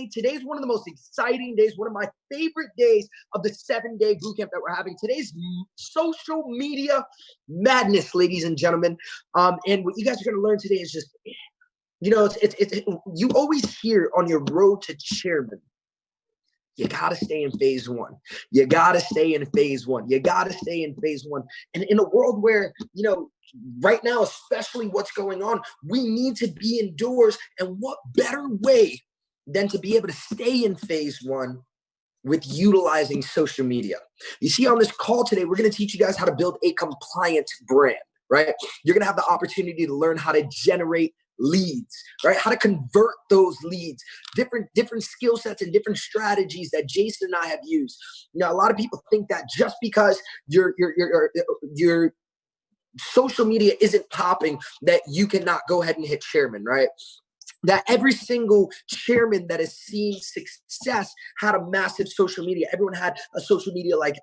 day. Today's one of the most exciting days, one of my favorite days of the 7-day bootcamp that we're having. Today's social media madness, ladies and gentlemen. And what you guys are going to learn today is just, you know, you always hear on your road to chairman, you got to stay in phase one. You got to stay in phase one. You got to stay in phase one. And in a world where, you know, right now, especially what's going on, we need to be indoors. And what better way than to be able to stay in phase one with utilizing social media? You see, on this call today, we're going to teach you guys how to build a compliant brand, right? You're going to have the opportunity to learn how to generate leads, right? How to convert those leads, different skill sets and different strategies that Jason and I have used. Now, a lot of people think that just because your social media isn't popping, that you cannot go ahead and hit chairman, right? That every single chairman that has seen success had a massive social media. Everyone had a social media like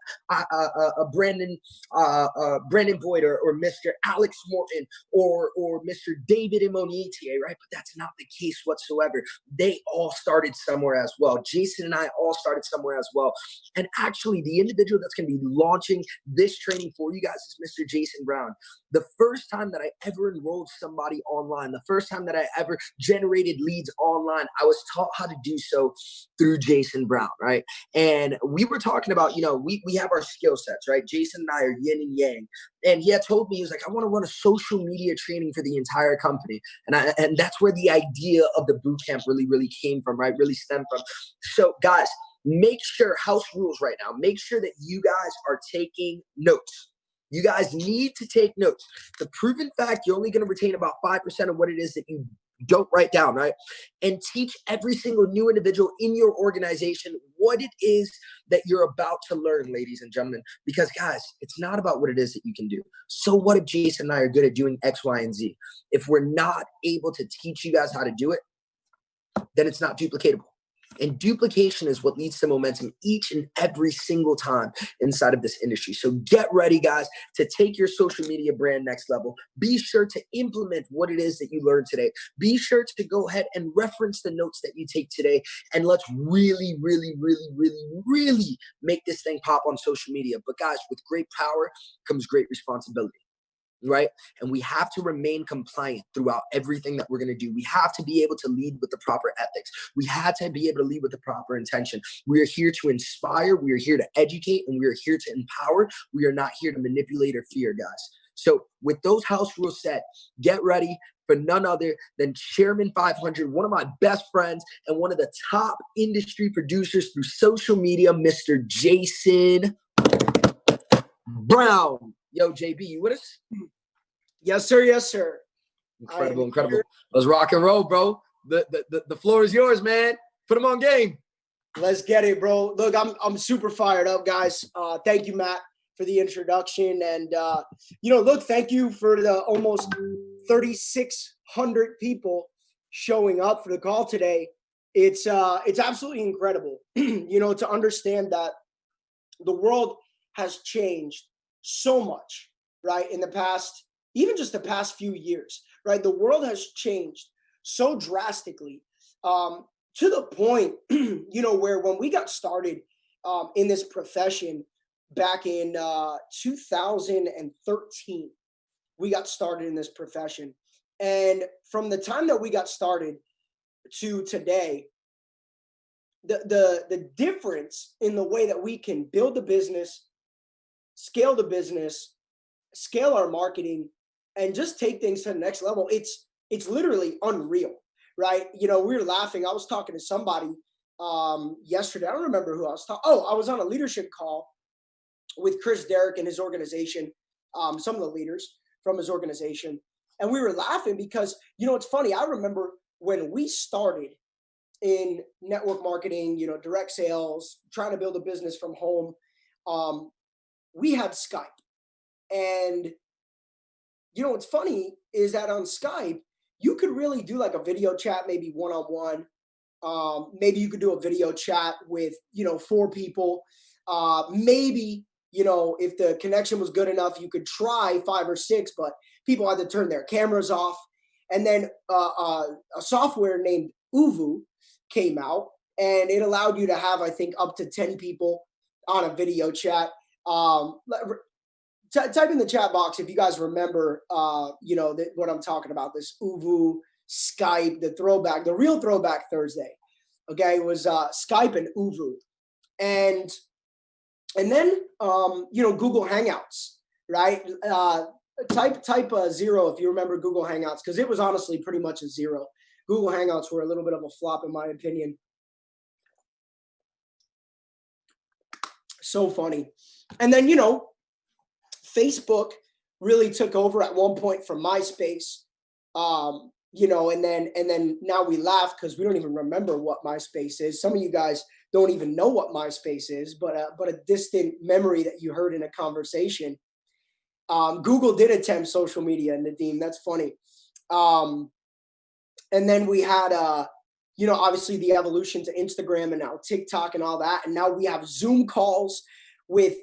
Brandon Boyd or Mr. Alex Morton or Mr. David Imonitie, right? But that's not the case whatsoever. They all started somewhere as well. Jason and I all started somewhere as well. And actually, the individual that's going to be launching this training for you guys is Mr. Jason Brown. The first time that I ever enrolled somebody online, the first time that I ever generated leads online, I was taught how to do so through Jason Brown, right? And we were talking about, you know, we have our skill sets, right? Jason and I are yin and yang. And he had told me, he was like, I want to run a social media training for the entire company. And that's where the idea of the bootcamp really came from, right? Really stemmed from. So guys, make sure, house rules right now, make sure that you guys are taking notes. You guys need to take notes. The proven fact, you're only going to retain about 5% of what it is that you don't write down, right? And teach every single new individual in your organization what it is that you're about to learn, ladies and gentlemen. Because guys, it's not about what it is that you can do. So what if Jason and I are good at doing X, Y, and Z? If we're not able to teach you guys how to do it, then it's not duplicatable. And duplication is what leads to momentum each and every single time inside of this industry. So get ready, guys, to take your social media brand next level. Be sure to implement what it is that you learned today. Be sure to go ahead and reference the notes that you take today. And let's really make this thing pop on social media. But guys, with great power comes great responsibility. Right? And we have to remain compliant throughout everything that we're going to do. We have to be able to lead with the proper ethics. We have to be able to lead with the proper intention. We are here to inspire. We are here to educate, and we are here to empower. We are not here to manipulate or fear, guys. So with those house rules set, get ready for none other than Chairman 500, one of my best friends and one of the top industry producers through social media, Mr. Jason Brown. Yo, JB, you with us? Yes, sir. Yes, sir. Incredible. Let's rock and roll, bro. The floor is yours, man. Put them on game. Let's get it, bro. Look, I'm super fired up, guys. Thank you, Matt, for the introduction. And, look, thank you for the almost 3,600 people showing up for the call today. It's absolutely incredible, to understand that the world has changed so much, right? In the past, even just the past few years, right? The world has changed so drastically to the point, where when we got started in this profession back in 2013, we got started in this profession. And from the time that we got started to today, the difference in the way that we can build the business, scale the business, scale our marketing, and just take things to the next level. It's literally unreal, right? We were laughing. I was talking to somebody yesterday. I don't remember who I was talking. Oh, I was on a leadership call with Chris Derrick and his organization, some of the leaders from his organization. And we were laughing because, it's funny. I remember when we started in network marketing, direct sales, trying to build a business from home, we had Skype. And, what's funny is that on Skype, you could really do like a video chat, maybe one-on-one. Maybe you could do a video chat with, 4 people. Maybe, if the connection was good enough, you could try 5 or 6, but people had to turn their cameras off. And then a software named 𝐂𝐤 came out, and it allowed you to have, I think, up to 10 people on a video chat. Type in the chat box if you guys remember, what I'm talking about, this 𝐶𝐸, Skype, the real throwback Thursday. Okay, it was Skype and 𝐶𝐸. And then, Google Hangouts, right? Type a 0 if you remember Google Hangouts, because it was honestly pretty much a 0. Google Hangouts were a little bit of a flop, in my opinion. So funny. And then, Facebook really took over at one point from MySpace, and then now we laugh because we don't even remember what MySpace is. Some of you guys don't even know what MySpace is, but a distant memory that you heard in a conversation. Google did attempt social media, Nadeem. That's funny. And then we had, obviously the evolution to Instagram and now TikTok and all that. And now we have Zoom calls with,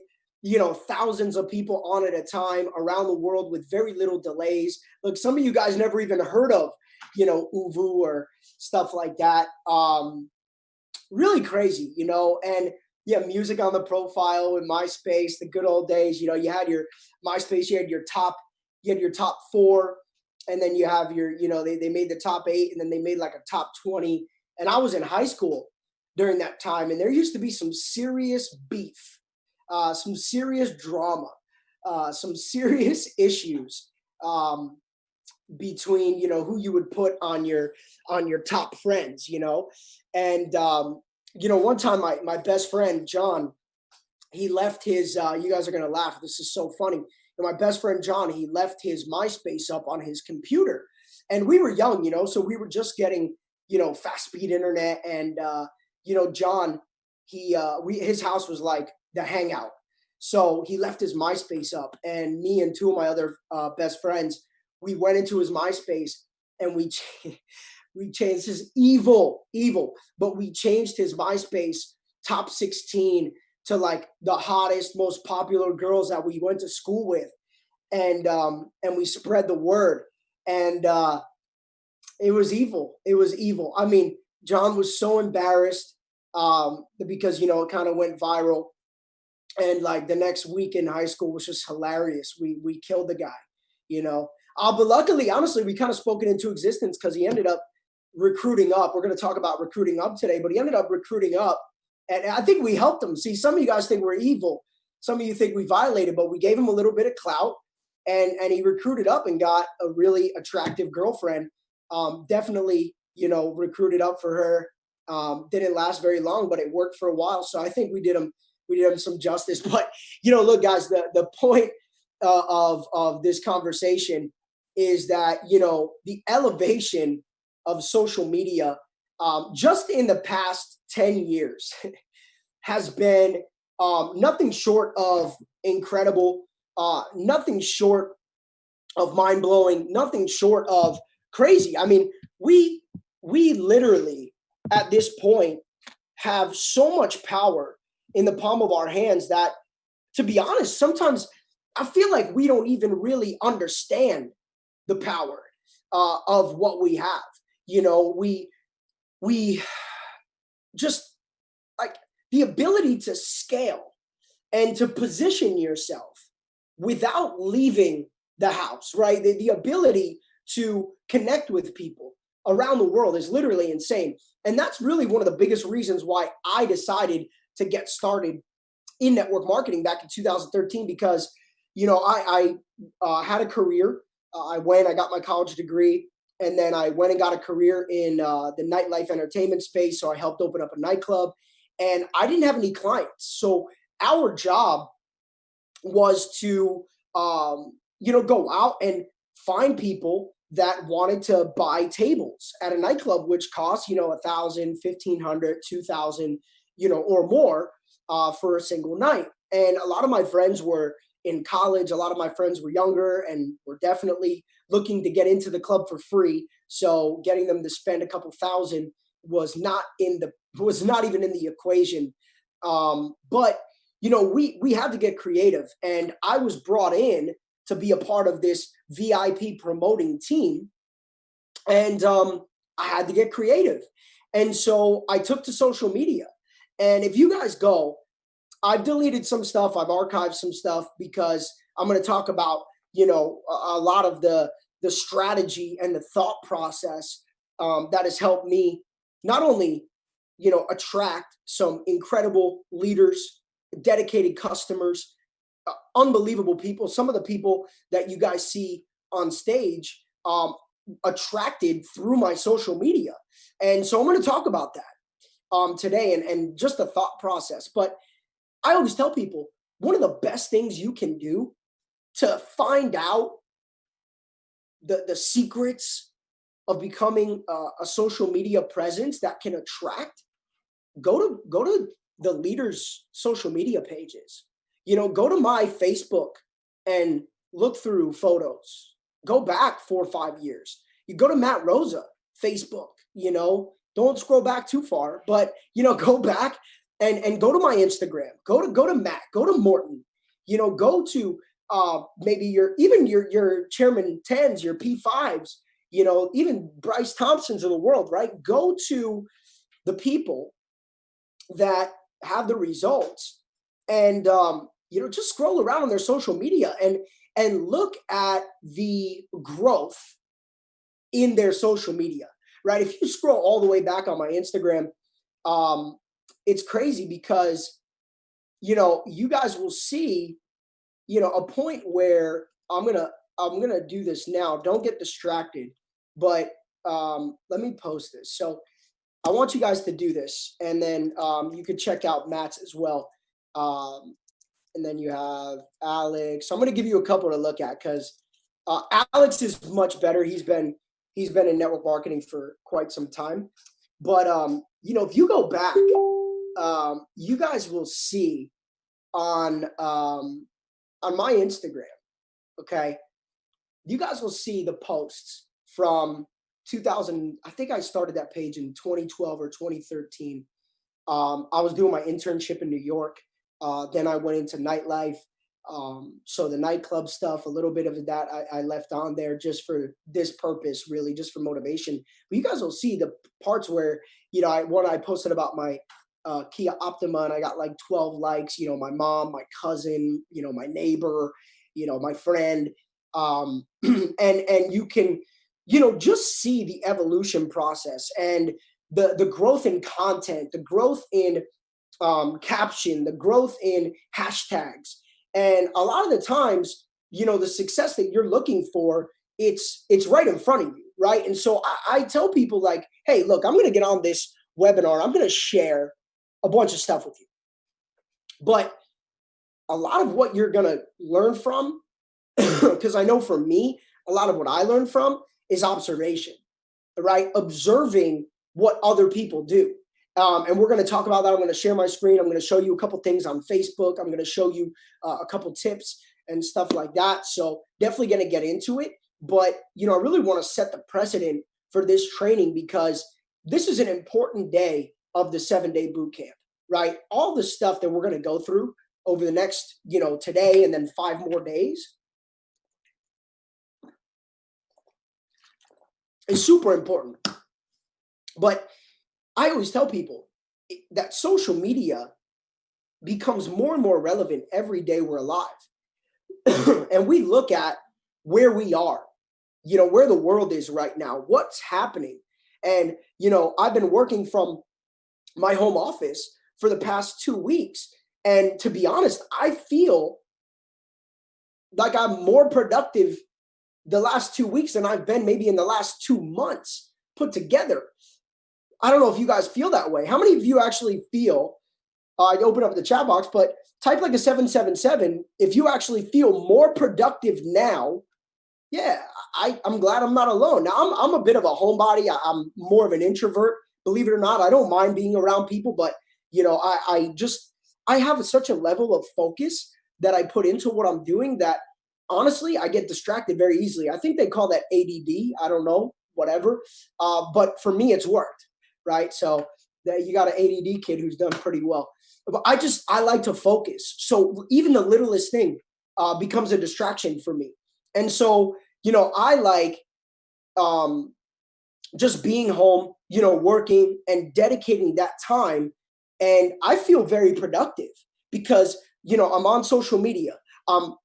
thousands of people on at a time around the world with very little delays. Look, some of you guys never even heard of, 𝐸𝐸 or stuff like that. Really crazy, and yeah, music on the profile in MySpace, the good old days. You had your MySpace, you had your top 4, and then you have your, they made the top 8, and then they made like a top 20. And I was in high school during that time, and there used to be some serious beef, some serious drama, some serious issues between, who you would put on your top friends, and one time my best friend John, he left his you guys are gonna laugh, this is so funny. And my best friend John, he left his MySpace up on his computer, and we were young, so we were just getting fast speed internet, and John, his house was like the hangout, so he left his MySpace up, and me and 2 of my other best friends, we went into his MySpace, and we changed his evil, but we changed his MySpace top 16 to like the hottest, most popular girls that we went to school with. And we spread the word, and it was evil. It was evil. I mean, John was so embarrassed because, it kind of went viral. And like the next week in high school was just hilarious. We killed the guy, but luckily, honestly, we kind of spoke it into existence because he ended up recruiting up. We're going to talk about recruiting up today, but he ended up recruiting up, and I think we helped him. See, some of you guys think we're evil. Some of you think we violated, but we gave him a little bit of clout, and he recruited up and got a really attractive girlfriend. Definitely, recruited up for her. Didn't last very long, but it worked for a while. So I think we did him some justice. But, look, guys, the point of this conversation is that, the elevation of social media just in the past 10 years has been nothing short of incredible, nothing short of mind-blowing, nothing short of crazy. I mean, we literally at this point have so much power in the palm of our hands that, to be honest, sometimes I feel like we don't even really understand the power of what we have. We just like the ability to scale and to position yourself without leaving the house, right? The ability to connect with people around the world is literally insane. And that's really one of the biggest reasons why I decided to get started in network marketing back in 2013, because, I had a career. I got my college degree, and then I went and got a career in the nightlife entertainment space. So I helped open up a nightclub, and I didn't have any clients. So our job was to, go out and find people that wanted to buy tables at a nightclub, which costs, $1,000, $1,500, $2,000, or more for a single night. And a lot of my friends were in college. A lot of my friends were younger and were definitely looking to get into the club for free. So getting them to spend a couple thousand was not even in the equation. But we had to get creative, and I was brought in to be a part of this VIP promoting team, and I had to get creative. And so I took to social media. And if you guys go, I've deleted some stuff, I've archived some stuff, because I'm going to talk about, a lot of the strategy and the thought process that has helped me not only, attract some incredible leaders, dedicated customers, unbelievable people. Some of the people that you guys see on stage attracted through my social media. And so I'm going to talk about that today and just the thought process. But I always tell people, one of the best things you can do to find out the secrets of becoming a social media presence that can attract, go to the leaders' social media pages. Go to my Facebook and look through photos. Go back 4 or 5 years. You go to Matt Rosa Facebook, don't scroll back too far, but, go back and go to my Instagram, go to Matt, go to Morton, go to maybe your Chairman 10s, your P5s, even Bryce Thompsons of the world, right? Go to the people that have the results and, just scroll around on their social media and look at the growth in their social media, right? If you scroll all the way back on my Instagram, it's crazy because, you guys will see, a point where I'm going to do this now. Don't get distracted, but let me post this. So I want you guys to do this, and then you can check out Matt's as well. And then you have Alex. I'm going to give you a couple to look at because Alex is much better. He's been in network marketing for quite some time. But if you go back, you guys will see on my Instagram, okay, you guys will see the posts from 2000. I think I started that page in 2012 or 2013. I was doing my internship in New York. Then I went into nightlife. So the nightclub stuff, a little bit of that I left on there just for this purpose, really, just for motivation. But you guys will see the parts where, I posted about my Kia Optima and I got like 12 likes, my mom, my cousin, my neighbor, my friend. And you can, just see the evolution process and the growth in content, the growth in caption, the growth in hashtags. And a lot of the times, the success that you're looking for, it's right in front of you, right? And so I tell people like, hey, look, I'm going to get on this webinar. I'm going to share a bunch of stuff with you. But a lot of what you're going to learn from, because I know for me, a lot of what I learned from is observation, right? Observing what other people do. And we're going to talk about that. I'm going to share my screen. I'm going to show you a couple things on Facebook. I'm going to show you a couple tips and stuff like that. So definitely going to get into it. But, I really want to set the precedent for this training because this is an important day of the 7-day boot camp, right? All the stuff that we're going to go through over the next, today and then 5 more days is super important. But I always tell people that social media becomes more and more relevant every day we're alive. And we look at where we are, where the world is right now, what's happening. And, I've been working from my home office for the past 2 weeks. And to be honest, I feel like I'm more productive the last 2 weeks than I've been maybe in the last 2 months put together. I don't know if you guys feel that way. How many of you actually feel, I open up the chat box, but type like a 777 if you actually feel more productive now. Yeah, I'm glad I'm not alone. Now, I'm a bit of a homebody. I'm more of an introvert, believe it or not. I don't mind being around people, but, I have such a level of focus that I put into what I'm doing that, honestly, I get distracted very easily. I think they call that ADD. I don't know, whatever. But for me, it's worked. Right. So you got an ADD kid who's done pretty well. But I like to focus. So even the littlest thing becomes a distraction for me. And so, I like just being home, working and dedicating that time. And I feel very productive because, I'm on social media. I'm,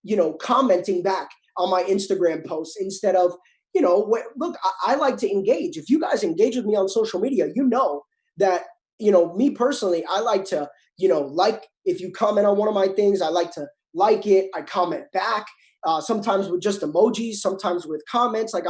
commenting back on my Instagram posts instead of, look, I like to engage. If you guys engage with me on social media, that, me personally, I like to, like, if you comment on one of my things, I like to like it. I comment back, sometimes with just emojis, sometimes with comments. Like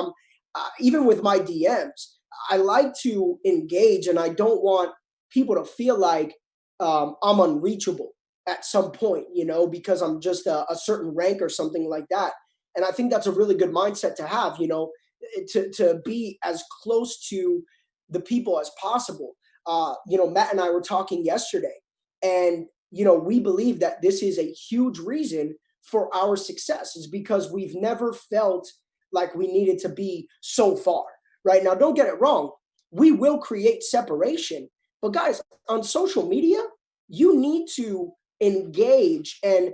even with my DMs, I like to engage, and I don't want people to feel like I'm unreachable at some point, because I'm just a certain rank or something like that. And I think that's a really good mindset to have, to be as close to the people as possible. Matt and I were talking yesterday, and, we believe that this is a huge reason for our success, is because we've never felt like we needed to be so far. Right now, don't get it wrong. We will create separation. But guys, on social media, you need to engage and,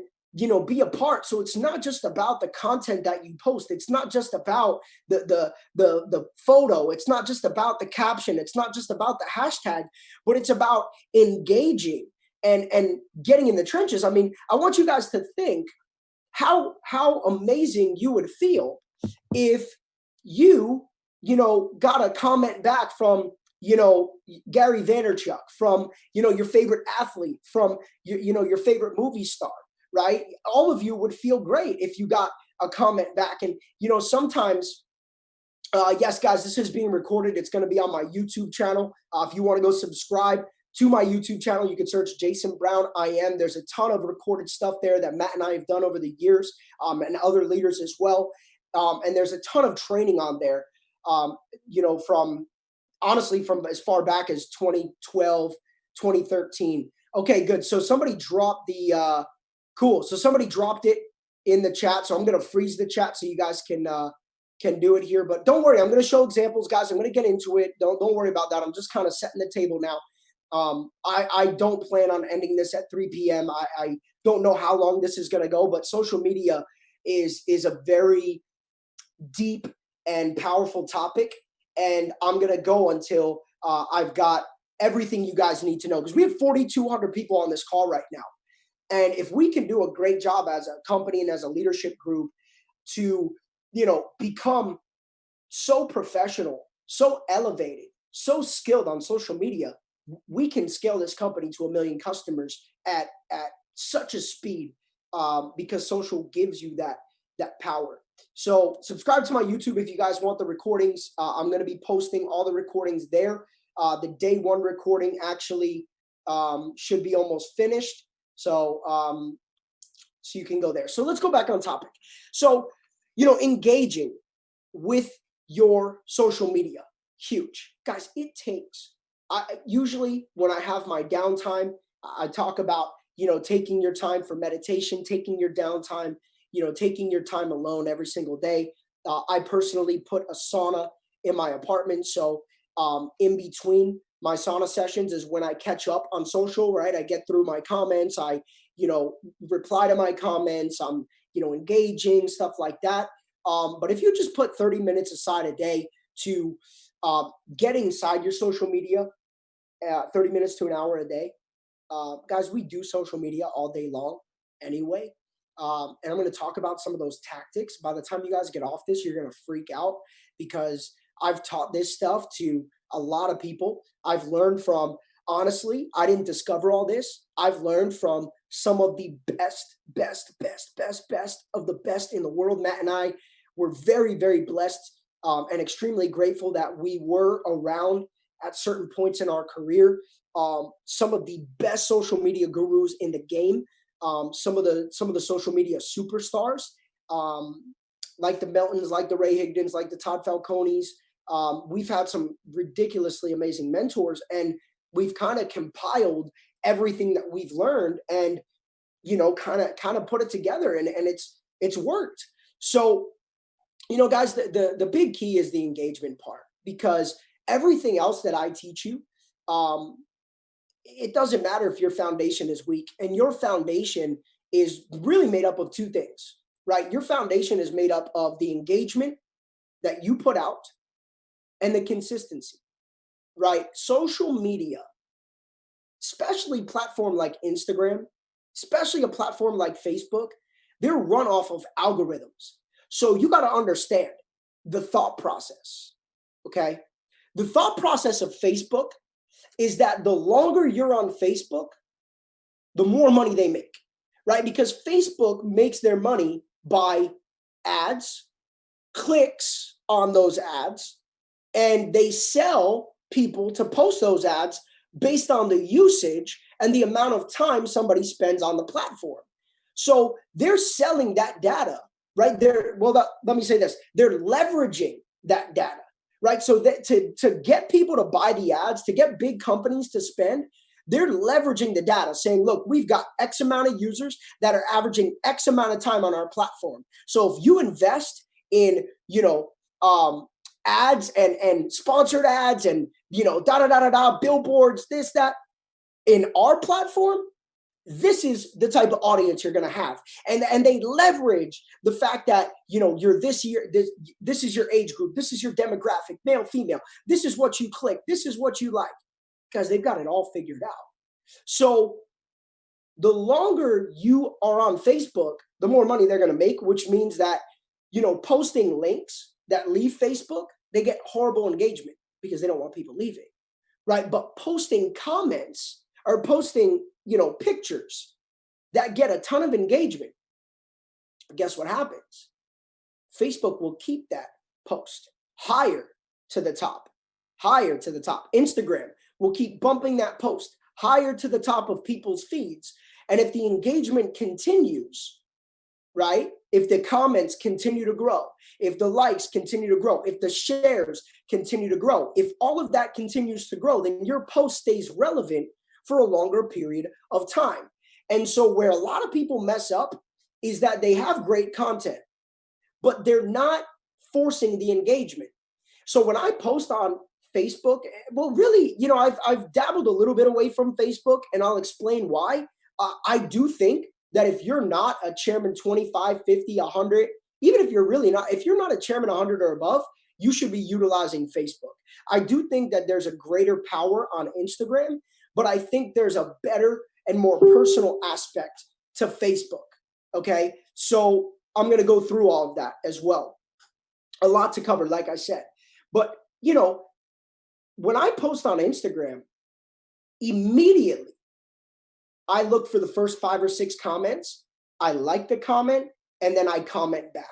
be a part. So it's not just about the content that you post. It's not just about the photo. It's not just about the caption. It's not just about the hashtag, but it's about engaging and getting in the trenches. I mean, I want you guys to think how amazing you would feel if you got a comment back from, Gary Vaynerchuk, from, your favorite athlete, from, your favorite movie star, right? All of you would feel great if you got a comment back. And, sometimes, yes, guys, this is being recorded. It's going to be on my YouTube channel. If you want to go subscribe to my YouTube channel, you can search Jason Brown IM. There's a ton of recorded stuff there that Matt and I have done over the years, and other leaders as well. And there's a ton of training on there, from as far back as 2012, 2013. Okay, good. So somebody dropped the, cool. So somebody dropped it in the chat. So I'm going to freeze the chat so you guys can do it here. But don't worry, I'm going to show examples, guys. I'm going to get into it. Don't worry about that. I'm just kind of setting the table now. I don't plan on ending this at 3 p.m. I don't know how long this is going to go, but social media is a very deep and powerful topic. And I'm going to go until I've got everything you guys need to know, because we have 4,200 people on this call right now. And if we can do a great job as a company and as a leadership group to, become so professional, so elevated, so skilled on social media, we can scale this company to 1 million customers at such a speed, because social gives you that power. So subscribe to my YouTube if you guys want the recordings. I'm going to be posting all the recordings there. The day one recording actually should be almost finished. So you can go there. So let's go back on topic. So, engaging with your social media, huge. Guys, it takes, usually when I have my downtime, I talk about, taking your time for meditation, taking your downtime, taking your time alone every single day. I personally put a sauna in my apartment. So in between my sauna sessions is when I catch up on social, right? I get through my comments. I, reply to my comments. I'm, engaging, stuff like that. But if you just put 30 minutes aside a day to get inside your social media, 30 minutes to an hour a day, guys, we do social media all day long anyway. And I'm going to talk about some of those tactics. By the time you guys get off this, you're going to freak out, because I've taught this stuff to a lot of people. I've learned from, honestly, I didn't discover all this. I've learned from some of the best of the best in the world. Matt and I were very, very blessed and extremely grateful that we were around at certain points in our career. Some of the best social media gurus in the game. Some of the social media superstars, like the Meltons, like the Ray Higdons, like the Todd Falcones. We've had some ridiculously amazing mentors, and we've kind of compiled everything that we've learned and, kind of put it together, and it's worked. So, guys, the big key is the engagement part, because everything else that I teach you, it doesn't matter if your foundation is weak, and your foundation is really made up of two things, right? Your foundation is made up of the engagement that you put out and the consistency, right? Social media, especially platform like Instagram, especially a platform like Facebook, they're run off of algorithms. So you got to understand the thought process, okay? The thought process of Facebook is that the longer you're on Facebook, the more money they make, right? Because Facebook makes their money by ads, clicks on those ads, and they sell people to post those ads based on the usage and the amount of time somebody spends on the platform. So they're selling that data, right? Let me say this. They're leveraging that data, right? So that to get people to buy the ads, to get big companies to spend, they're leveraging the data saying, look, we've got X amount of users that are averaging X amount of time on our platform. So if you invest in, ads and sponsored ads and, billboards, this, that, in our platform, this is the type of audience you're going to have. And they leverage the fact that, you're this year, this is your age group, this is your demographic, male, female, this is what you click, this is what you like, because they've got it all figured out. So the longer you are on Facebook, the more money they're going to make, which means that, posting links that leave Facebook, they get horrible engagement because they don't want people leaving, right? But posting comments or posting, pictures that get a ton of engagement, guess what happens? Facebook will keep that post higher to the top. Instagram will keep bumping that post higher to the top of people's feeds. And if the engagement continues, right? If the comments continue to grow, if the likes continue to grow, if the shares continue to grow, if all of that continues to grow, then your post stays relevant for a longer period of time. And so where a lot of people mess up is that they have great content, but they're not forcing the engagement. So when I post on Facebook, well, really, I've dabbled a little bit away from Facebook, and I'll explain why. I do think that if you're not a chairman 25, 50, 100, even if you're not a chairman 100 or above, you should be utilizing Facebook. I do think that there's a greater power on Instagram, but I think there's a better and more personal aspect to Facebook, okay? So I'm going to go through all of that as well. A lot to cover, like I said. But, when I post on Instagram, immediately I look for the first 5 or 6 comments. I like the comment, and then I comment back,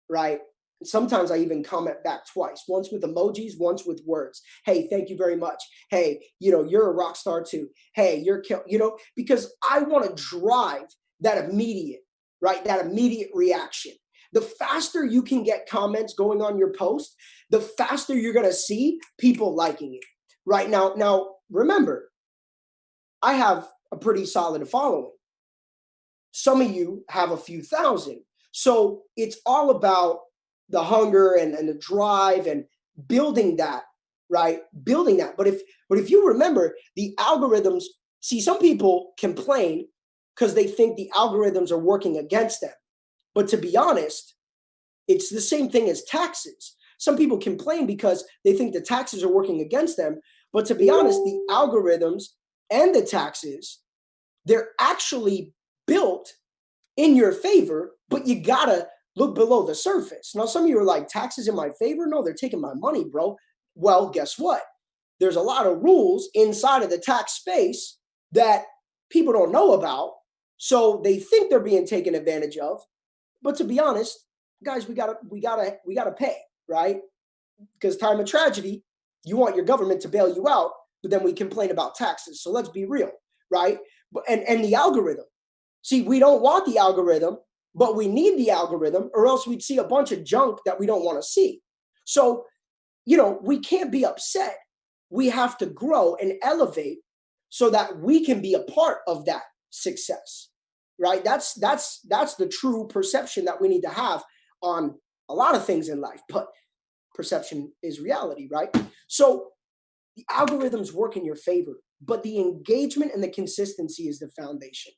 right? And sometimes I even comment back twice, once with emojis, once with words. Hey, thank you very much. Hey, you're a rock star too. Hey, because I want to drive that immediate, right? That immediate reaction. The faster you can get comments going on your post, the faster you're going to see people liking it, right? Now, remember, I have a pretty solid following. Some of you have a few thousand. So it's all about the hunger and the drive and building that, right? Building that. But if you remember, the algorithms, see, some people complain because they think the algorithms are working against them. But to be honest, it's the same thing as taxes. Some people complain because they think the taxes are working against them. But to be honest, the algorithms and the taxes, they're actually built in your favor, but you gotta look below the surface. Now, some of you are like, taxes in my favor? No, they're taking my money, bro. Well, guess what? There's a lot of rules inside of the tax space that people don't know about. So they think they're being taken advantage of. But to be honest, guys, we gotta pay, right? Because time of tragedy, you want your government to bail you out, but then we complain about taxes. So let's be real, right? And the algorithm. See, we don't want the algorithm, but we need the algorithm, or else we'd see a bunch of junk that we don't want to see. So, we can't be upset. We have to grow and elevate so that we can be a part of that success, right? That's the true perception that we need to have on a lot of things in life, but perception is reality, right? So the algorithms work in your favor, but the engagement and the consistency is the foundation.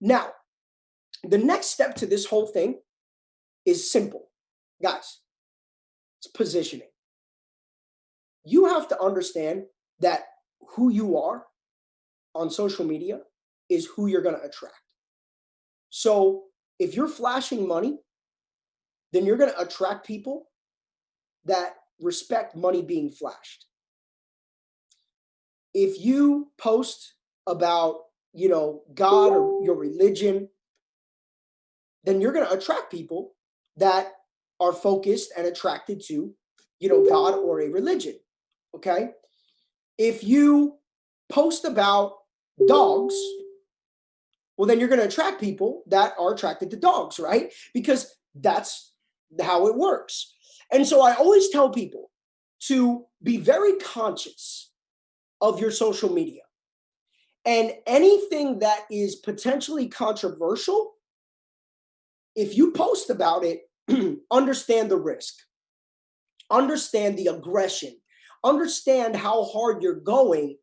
Now, the next step to this whole thing is simple. Guys, it's positioning. you have to understand that who you are on social media is who you're going to attract. So if you're flashing money, then you're going to attract people that respect money being flashed. If you post about, God or your religion, then you're going to attract people that are focused and attracted to, God or a religion. Okay. If you post about dogs, well, then you're going to attract people that are attracted to dogs, right? Because that's how it works. And so I always tell people to be very conscious of your social media. And anything that is potentially controversial, if you post about it, understand the risk, understand the aggression, understand how hard you're going,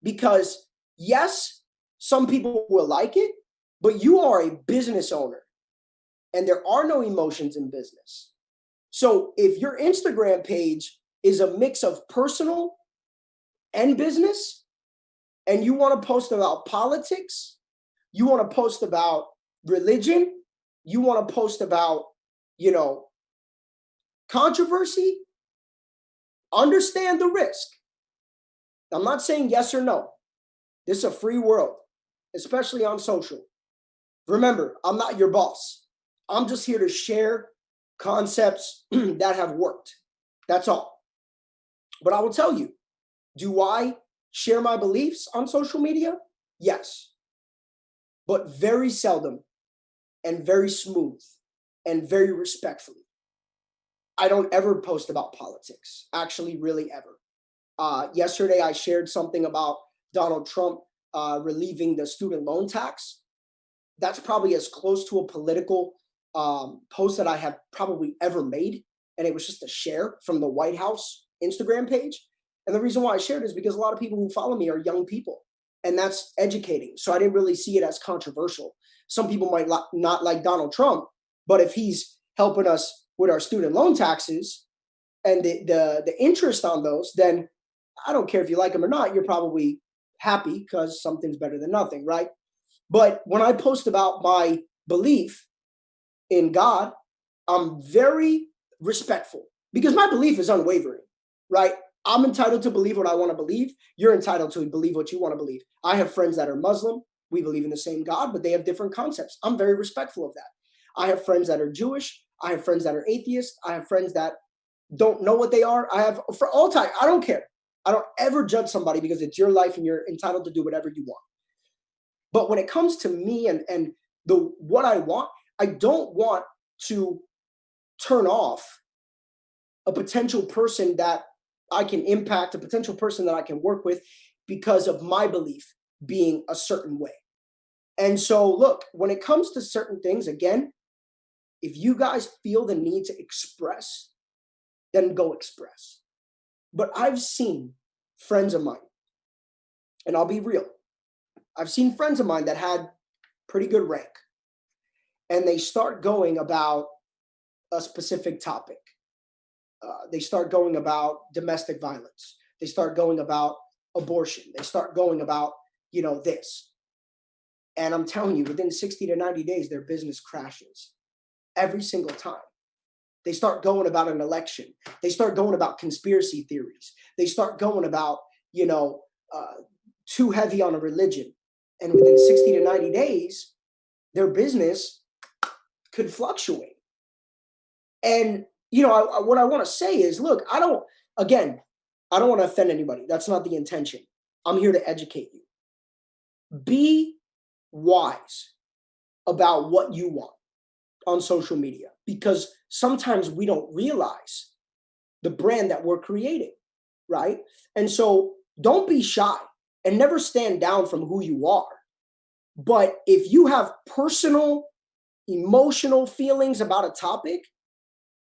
because yes, some people will like it, but you are a business owner and there are no emotions in business. So if your Instagram page is a mix of personal and business, and you want to post about politics, you want to post about religion, you want to post about, controversy, understand the risk. I'm not saying yes or no. This is a free world, especially on social. Remember, I'm not your boss. I'm just here to share concepts that have worked. That's all. But I will tell you, do I share my beliefs on social media? Yes. But very seldom and very smooth and very respectfully. I don't ever post about politics, actually, really ever. Yesterday, I shared something about Donald Trump relieving the student loan tax. That's probably as close to a political post that I have probably ever made. And it was just a share from the White House Instagram page. And the reason why I shared is because a lot of people who follow me are young people, and that's educating. So I didn't really see it as controversial. Some people might not like Donald Trump, but if he's helping us with our student loan taxes and the interest on those, then I don't care if you like him or not, you're probably happy because something's better than nothing, right? But when I post about my belief in God, I'm very respectful because my belief is unwavering, right? I'm entitled to believe what I want to believe. You're entitled to believe what you want to believe. I have friends that are Muslim. We believe in the same God, but they have different concepts. I'm very respectful of that. I have friends that are Jewish. I have friends that are atheists. I have friends that don't know what they are. I have for all time. I don't care. I don't ever judge somebody because it's your life and you're entitled to do whatever you want. But when it comes to me and what I want, I don't want to turn off a potential person that I can impact, a potential person that I can work with because of my belief being a certain way. And so, look, when it comes to certain things, again, if you guys feel the need to express, then go express. But I've seen friends of mine, and I'll be real, I've seen friends of mine that had pretty good rank, and they start going about a specific topic. They start going about domestic violence. They start going about abortion. They start going about, this. And I'm telling you, within 60 to 90 days, their business crashes every single time. They start going about an election. They start going about conspiracy theories. They start going about, too heavy on a religion. And within 60 to 90 days, their business could fluctuate. And what I want to say is, look, I don't want to offend anybody. That's not the intention. I'm here to educate you. Be wise about what you want on social media, because sometimes we don't realize the brand that we're creating, right? And so don't be shy and never stand down from who you are. But if you have personal, emotional feelings about a topic,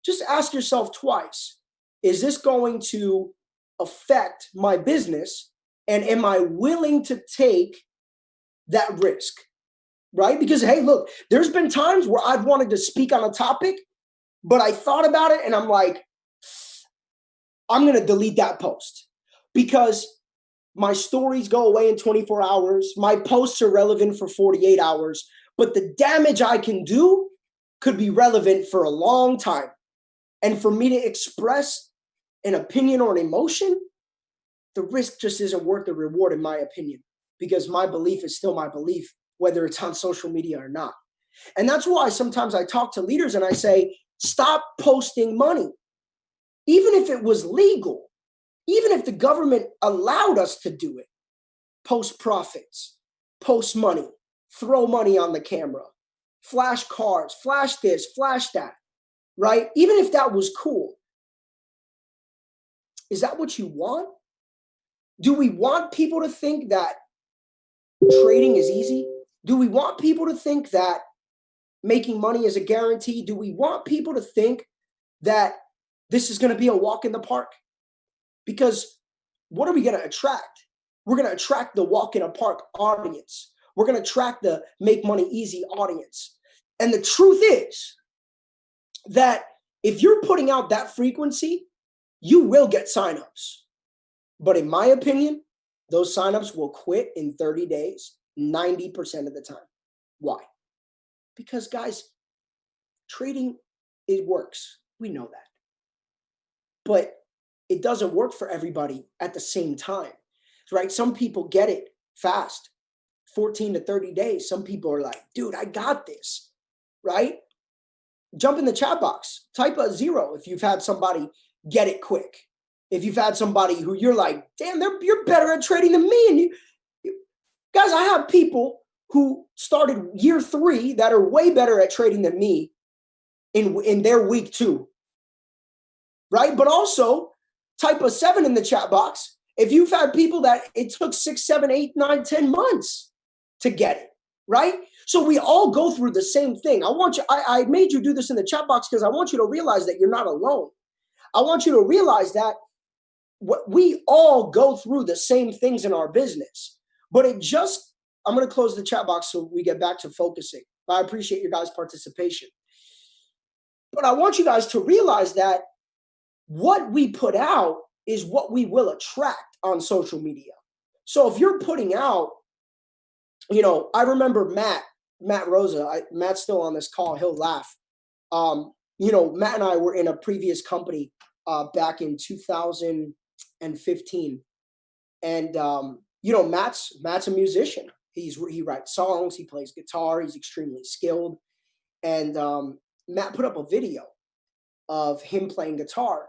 just ask yourself twice, is this going to affect my business? And am I willing to take that risk, right? Because, hey, look, there's been times where I've wanted to speak on a topic, but I thought about it and I'm like, I'm going to delete that post because my stories go away in 24 hours. My posts are relevant for 48 hours, but the damage I can do could be relevant for a long time. And for me to express an opinion or an emotion, the risk just isn't worth the reward, in my opinion, because my belief is still my belief, whether it's on social media or not. And that's why sometimes I talk to leaders and I say, stop posting money. Even if it was legal, even if the government allowed us to do it, post profits, post money, throw money on the camera, flash cars, flash this, flash that, right? Even if that was cool, is that what you want? Do we want people to think that trading is easy? Do we want people to think that making money is a guarantee? Do we want people to think that this is going to be a walk in the park? Because what are we going to attract? We're going to attract the walk in a park audience. We're going to attract the make money easy audience. And the truth is that if you're putting out that frequency, you will get signups. But in my opinion, those signups will quit in 30 days, 90% of the time. Why? Because guys, trading, it works. We know that. But it doesn't work for everybody at the same time, right? Some people get it fast, 14 to 30 days. Some people are like, dude, I got this, right? Jump in the chat box, type a 0 if you've had somebody get it quick. If you've had somebody who you're like, damn, you're better at trading than me. And guys, I have people who started year 3 that are way better at trading than me in their week 2, right? But also type a 7 in the chat box if you've had people that it took 6, 7, 8, 9, 10 months to get it, right? So we all go through the same thing. I made you do this in the chat box because I want you to realize that you're not alone. I want you to realize that we all go through the same things in our business, but I'm going to close the chat box so we get back to focusing. But I appreciate your guys' participation. But I want you guys to realize that what we put out is what we will attract on social media. So if you're putting out, I remember Matt Rosa, Matt's still on this call, he'll laugh. Matt and I were in a previous company back in 2015. And, Matt's a musician. He writes songs, he plays guitar, he's extremely skilled. And Matt put up a video of him playing guitar.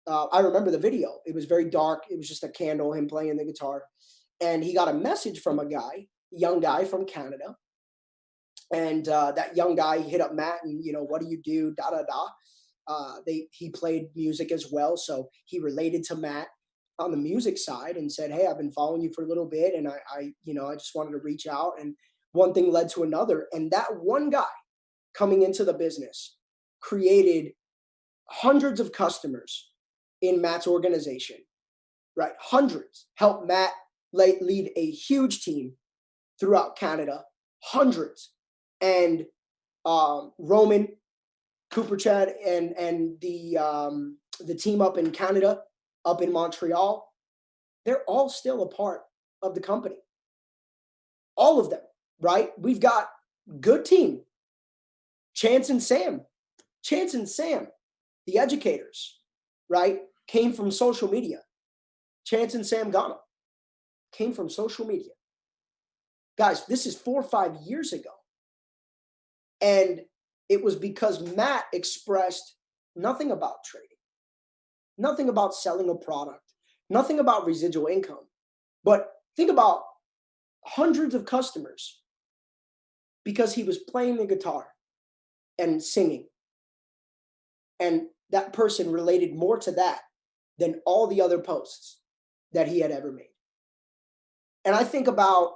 I remember the video. It was very dark. It was just a candle, him playing the guitar. And he got a message from a young guy from Canada. And that young guy hit up Matt and, what do you do? Da, da, da. He played music as well. So he related to Matt on the music side and said, hey, I've been following you for a little bit. And I just wanted to reach out. And one thing led to another. And that one guy coming into the business created hundreds of customers in Matt's organization, right? Hundreds. Helped Matt lead a huge team throughout Canada, hundreds. And Roman, Cooper Chad, and the team up in Canada, up in Montreal, they're all still a part of the company. All of them, right? We've got good team. Chance and Sam, the educators, right? Came from social media. Chance and Sam Ghana came from social media. Guys, this is 4 or 5 years ago. And it was because Matt expressed nothing about trading, nothing about selling a product, nothing about residual income. But think about hundreds of customers because he was playing the guitar and singing. And that person related more to that than all the other posts that he had ever made. And I think about,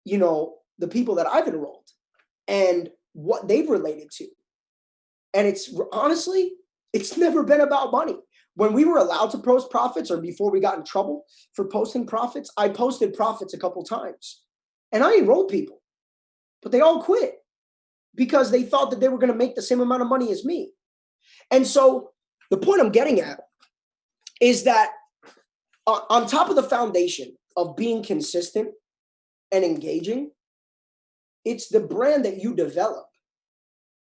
the people that I've enrolled and what they've related to. And it's honestly, it's never been about money. When we were allowed to post profits or before we got in trouble for posting profits, I posted profits a couple times and I enrolled people, but they all quit because they thought that they were going to make the same amount of money as me. And so the point I'm getting at is that on top of the foundation of being consistent and engaging, it's the brand that you develop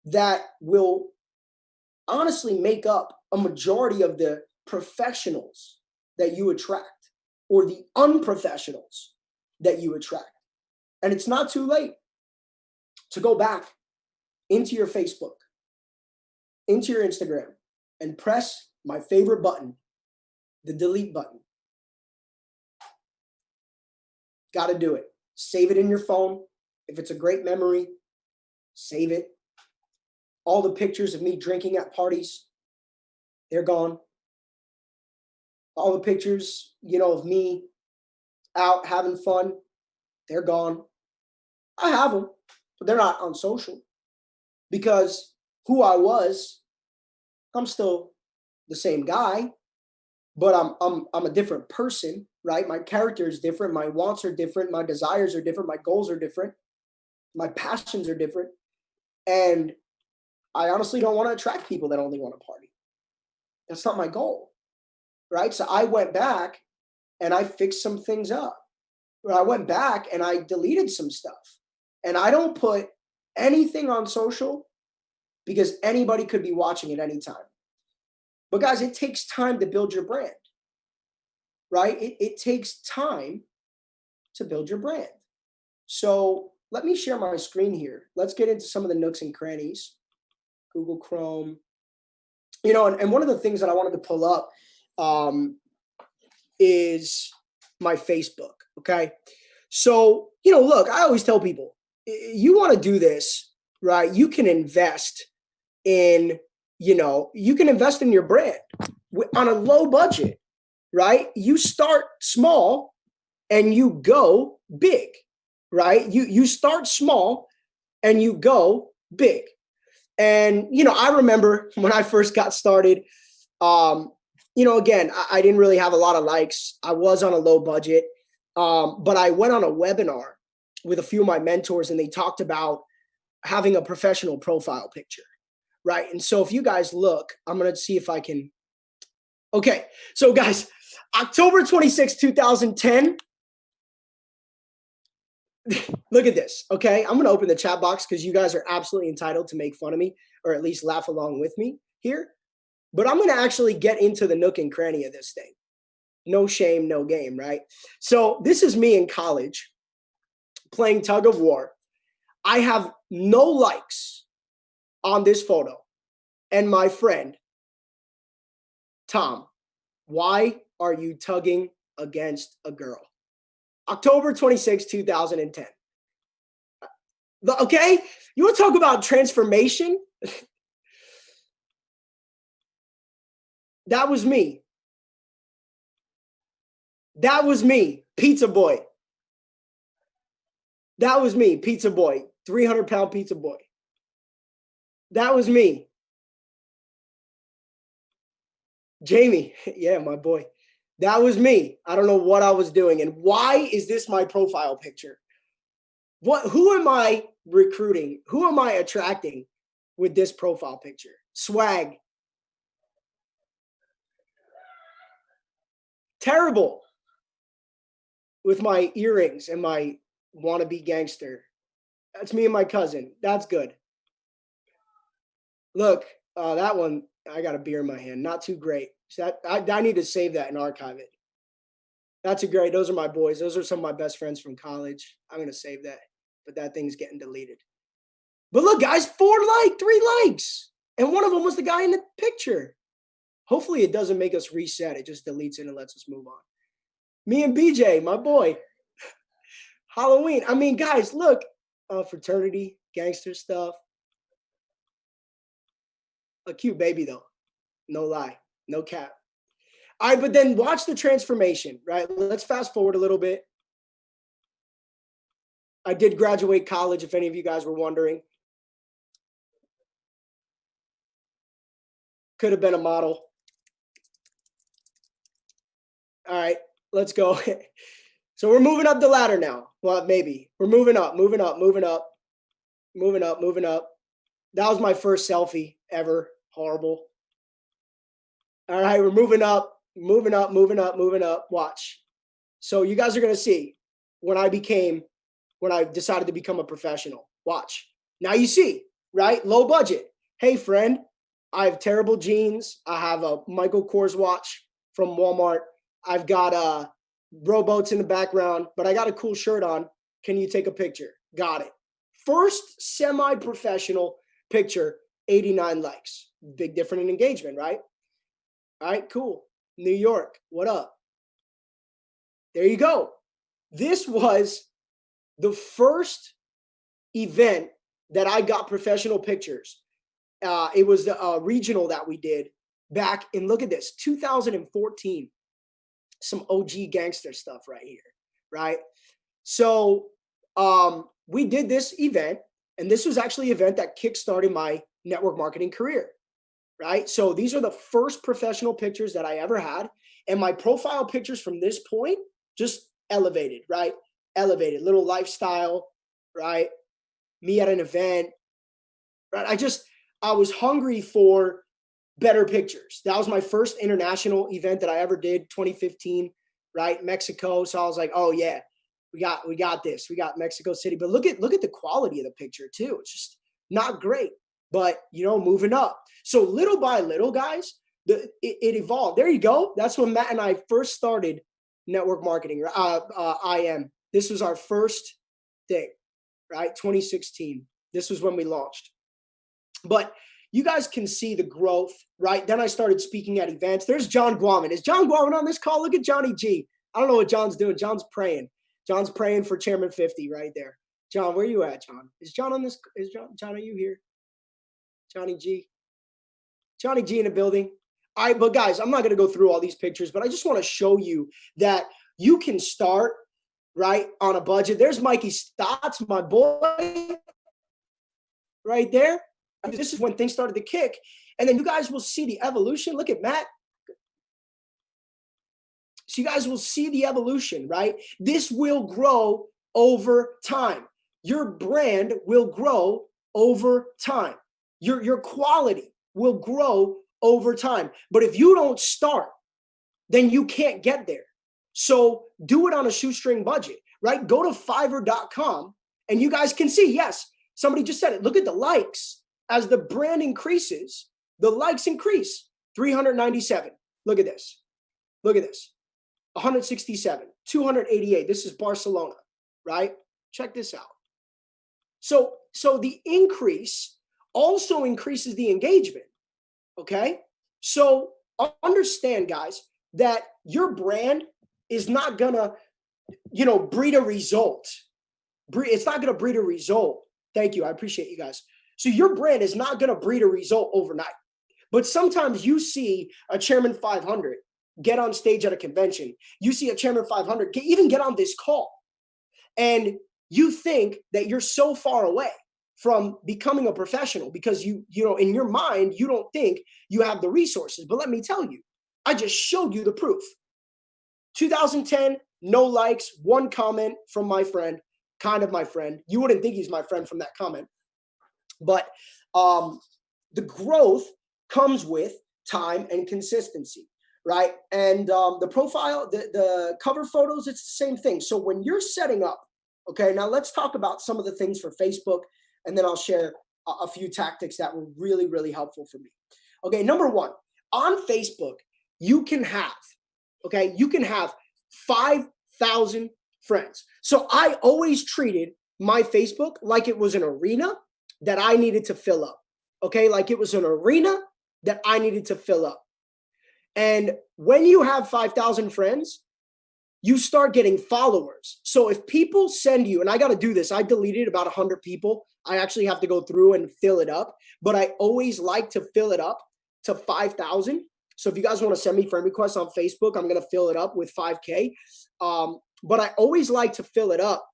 that will honestly make up a majority of the professionals that you attract or the unprofessionals that you attract. And it's not too late to go back into your Facebook, into your Instagram, and press my favorite button, the delete button. Got to do it. Save it in your phone. If it's a great memory, save it. All the pictures of me drinking at parties, they're gone. All the pictures, of me out having fun, they're gone. I have them, but they're not on social because who I was, I'm still the same guy, but I'm a different person, right? My character is different. My wants are different. My desires are different. My goals are different. My passions are different. And I honestly don't want to attract people that only want to party. That's not my goal, right? So I went back and I fixed some things up. I went back and I deleted some stuff. And I don't put anything on social because anybody could be watching at any time. But guys, it takes time to build your brand, right? It takes time to build your brand. So let me share my screen here. Let's get into some of the nooks and crannies. Google Chrome, and one of the things that I wanted to pull up is my Facebook. Okay. So, look, I always tell people, you want to do this, right? You can invest in, you can invest in your brand on a low budget, right? You start small and you go big, right? You start small and you go big. And, I remember when I first got started, again, I didn't really have a lot of likes. I was on a low budget, but I went on a webinar with a few of my mentors and they talked about having a professional profile picture, right? And so if you guys look, I'm going to see if I can. Okay. So guys, October 26, 2010. Look at this. Okay. I'm going to open the chat box because you guys are absolutely entitled to make fun of me or at least laugh along with me here. But I'm going to actually get into the nook and cranny of this thing. No shame, no game, right? So this is me in college playing tug of war. I have no likes on this photo. And my friend, Tom, why are you tugging against a girl? October 26, 2010. Okay? You want to talk about transformation? That was me. That was me, pizza boy. That was me, pizza boy, 300-pound pizza boy. That was me. Jamie, yeah, my boy. That was me. I don't know what I was doing. And why is this my profile picture? Who am I recruiting? Who am I attracting with this profile picture? Swag. Terrible. With my earrings and my wannabe gangster. That's me and my cousin. That's good. Look, that one, I got a beer in my hand. Not too great. So I need to save that and archive it. That's a great. Those are my boys. Those are some of my best friends from college. I'm going to save that. But that thing's getting deleted. But look, guys, 3 likes. And one of them was the guy in the picture. Hopefully it doesn't make us reset. It just deletes it and lets us move on. Me and BJ, my boy. Halloween. I mean, guys, look. Fraternity, gangster stuff. A cute baby, though. No lie. No cap. All right, but then watch the transformation, right? Let's fast forward a little bit. I did graduate college, if any of you guys were wondering. Could have been a model. All right, let's go. So we're moving up the ladder now. Well, maybe. We're moving up, moving up, moving up, moving up, moving up. That was my first selfie ever. Horrible. All right, we're moving up. moving up, moving up, moving up. Watch. So you guys are going to see when I decided to become a professional. Watch. Now you see, right? Low budget. Hey, friend, I have terrible jeans. I have a Michael Kors watch from Walmart. I've got rowboats in the background, but I got a cool shirt on. Can you take a picture? Got it. First semi-professional picture, 89 likes. Big difference in engagement, right? All right, cool. New York, what up? There you go. This was the first event that I got professional pictures. It was the regional that we did back in, look at this, 2014. Some OG gangster stuff right here, right? So we did this event, and this was actually an event that kickstarted my network marketing career, right? So these are the first professional pictures that I ever had, and my profile pictures from this point just elevated, right? Elevated, little lifestyle, right? Me at an event, right? I was hungry for better pictures. That was my first international event that I ever did, 2015, right? Mexico. So I was like, oh yeah, we got this. We got Mexico City. But look at the quality of the picture too. It's just not great, but moving up. So little by little, guys, it evolved. There you go. That's when Matt and I first started network marketing. IM. This was our first thing, right? 2016. This was when we launched. But you guys can see the growth, right? Then I started speaking at events. There's John Guaman. Is John Guaman on this call? Look at Johnny G. I don't know what John's doing. John's praying. John's praying for Chairman 50 right there. John, where you at, John? Is John on this? John, are you here? Johnny G. Johnny G in the building. All right, but guys, I'm not going to go through all these pictures, but I just want to show you that you can start, right, on a budget. There's Mikey Stotts, my boy, right there. This is when things started to kick. And then you guys will see the evolution. Look at Matt. So you guys will see the evolution, right? This will grow over time. Your brand will grow over time. Your quality will grow over time. But if you don't start, then you can't get there. So do it on a shoestring budget, right? Go to Fiverr.com and you guys can see, yes, somebody just said it. Look at the likes. As the brand increases, the likes increase. 397. Look at this. Look at this. 167, 288. This is Barcelona, right? Check this out. So the increase also increases the engagement, okay? So understand, guys, that your brand is not gonna, breed a result. It's not gonna breed a result. Thank you. I appreciate you guys. So your brand is not going to breed a result overnight. But sometimes you see a Chairman 500 get on stage at a convention. You see a Chairman 500 even get on this call. And you think that you're so far away from becoming a professional because in your mind, you don't think you have the resources. But let me tell you, I just showed you the proof. 2010, no likes, one comment from my friend, kind of my friend. You wouldn't think he's my friend from that comment. But the growth comes with time and consistency, right? And the profile, the cover photos, it's the same thing. So when you're setting up, okay, now let's talk about some of the things for Facebook, and then I'll share a few tactics that were really, really helpful for me. Okay, number one, on Facebook, you can have 5,000 friends. So I always treated my Facebook like it was an arena that I needed to fill up, okay? Like it was an arena that I needed to fill up. And when you have 5,000 friends, you start getting followers. So if people send you, and I got to do this, I deleted about 100 people. I actually have to go through and fill it up, but I always like to fill it up to 5,000. So if you guys want to send me friend requests on Facebook, I'm going to fill it up with 5K. But I always like to fill it up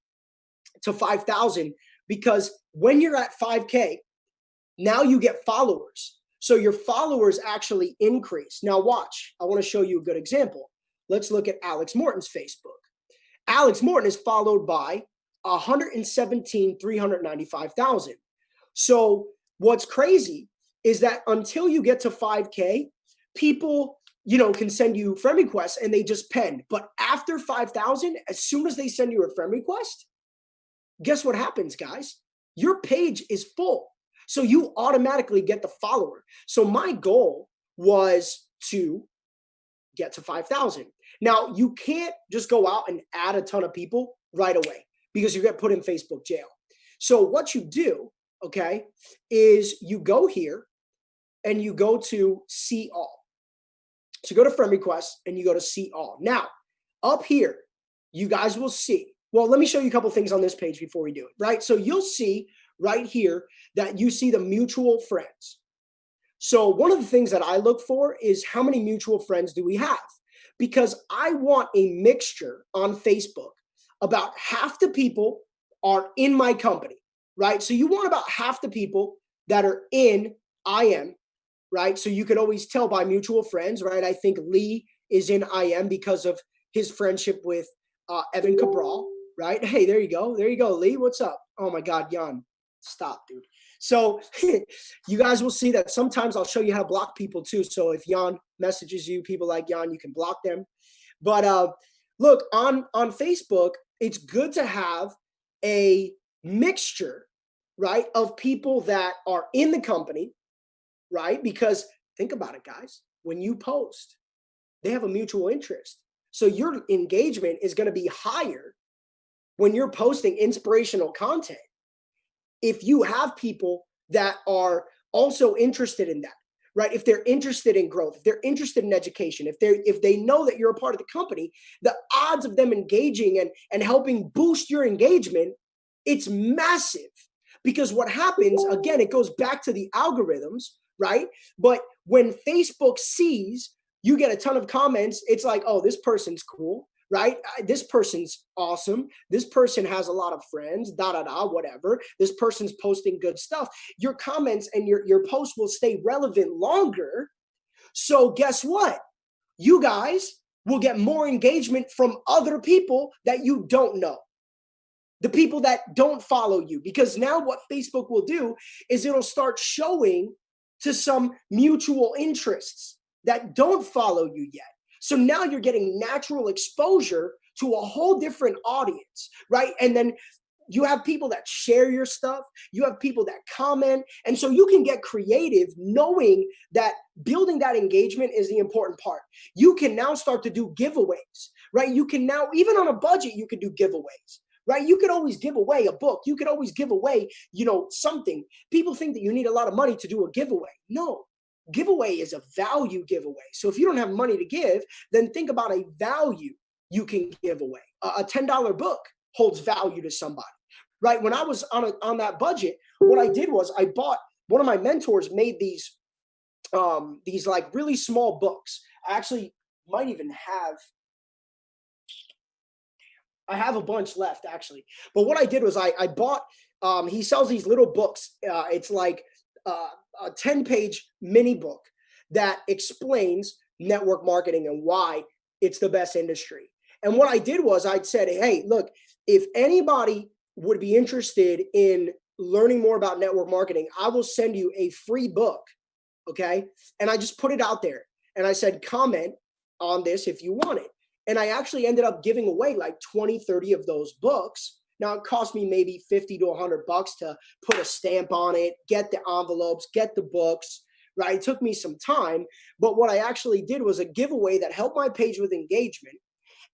to 5,000 because when you're at 5K, now you get followers. So your followers actually increase. Now watch, I want to show you a good example. Let's look at Alex Morton's Facebook. Alex Morton is followed by 395,000. So what's crazy is that until you get to 5K, people can send you friend requests and they just pend. But after 5,000, as soon as they send you a friend request, guess what happens, guys? Your page is full. So you automatically get the follower. So my goal was to get to 5,000. Now, you can't just go out and add a ton of people right away because you get put in Facebook jail. So what you do, okay, is you go here and you go to see all. So you go to friend requests and you go to see all. Now, up here, you guys will see. Well, let me show you a couple things on this page before we do it, right? So you'll see right here that you see the mutual friends. So one of the things that I look for is how many mutual friends do we have? Because I want a mixture on Facebook. About half the people are in my company, right? So you want about half the people that are in IM, right? So you can always tell by mutual friends, right? I think Lee is in IM because of his friendship with Evan Cabral, right? Hey, there you go. There you go, Lee. What's up? Oh my God, Jan, stop, dude. So you guys will see that sometimes I'll show you how to block people too. So if Jan messages you, people like Jan, you can block them. But look, on Facebook, it's good to have a mixture, right, of people that are in the company, right? Because think about it, guys. When you post, they have a mutual interest. So your engagement is going to be higher when you're posting inspirational content. If you have people that are also interested in that, right? If they're interested in growth, if they're interested in education, if they know that you're a part of the company, the odds of them engaging and helping boost your engagement, it's massive. Because what happens, again, it goes back to the algorithms, right? But when Facebook sees you get a ton of comments, it's like, oh, this person's cool, right? This person's awesome. This person has a lot of friends, whatever. This person's posting good stuff. Your comments and your posts will stay relevant longer. So guess what? You guys will get more engagement from other people that you don't know. The people that don't follow you. Because now what Facebook will do is it'll start showing to some mutual interests that don't follow you yet. So now you're getting natural exposure to a whole different audience, right? And then you have people that share your stuff. You have people that comment. And so you can get creative knowing that building that engagement is the important part. You can now start to do giveaways, right? You can now, even on a budget, you can do giveaways, right? You could always give away a book. You could always give away, something. People think that you need a lot of money to do a giveaway. No. Giveaway is a value giveaway. So if you don't have money to give, then think about a value you can give away. A $10 book holds value to somebody, right? When I was on that budget, what I did was I bought, one of my mentors made these like really small books. I actually might even have a bunch left actually. But what I did was I bought, he sells these little books. It's like a 10-page mini book that explains network marketing and why it's the best industry. And what I did was I said, hey, look, if anybody would be interested in learning more about network marketing, I will send you a free book, okay? And I just put it out there. And I said, comment on this if you want it. And I actually ended up giving away like 20, 30 of those books. Now, it cost me maybe $50 to $100 to put a stamp on it, get the envelopes, get the books, right? It took me some time. But what I actually did was a giveaway that helped my page with engagement.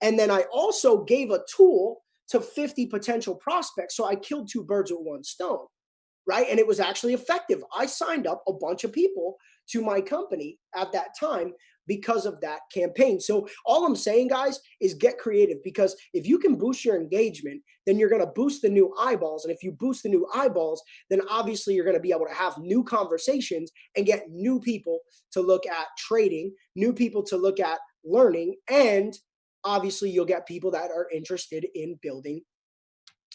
And then I also gave a tool to 50 potential prospects. So I killed two birds with one stone, right? And it was actually effective. I signed up a bunch of people to my company at that time because of that campaign. So all I'm saying, guys, is get creative, because if you can boost your engagement, then you're going to boost the new eyeballs. And if you boost the new eyeballs, then obviously you're going to be able to have new conversations and get new people to look at trading, new people to look at learning, and obviously you'll get people that are interested in building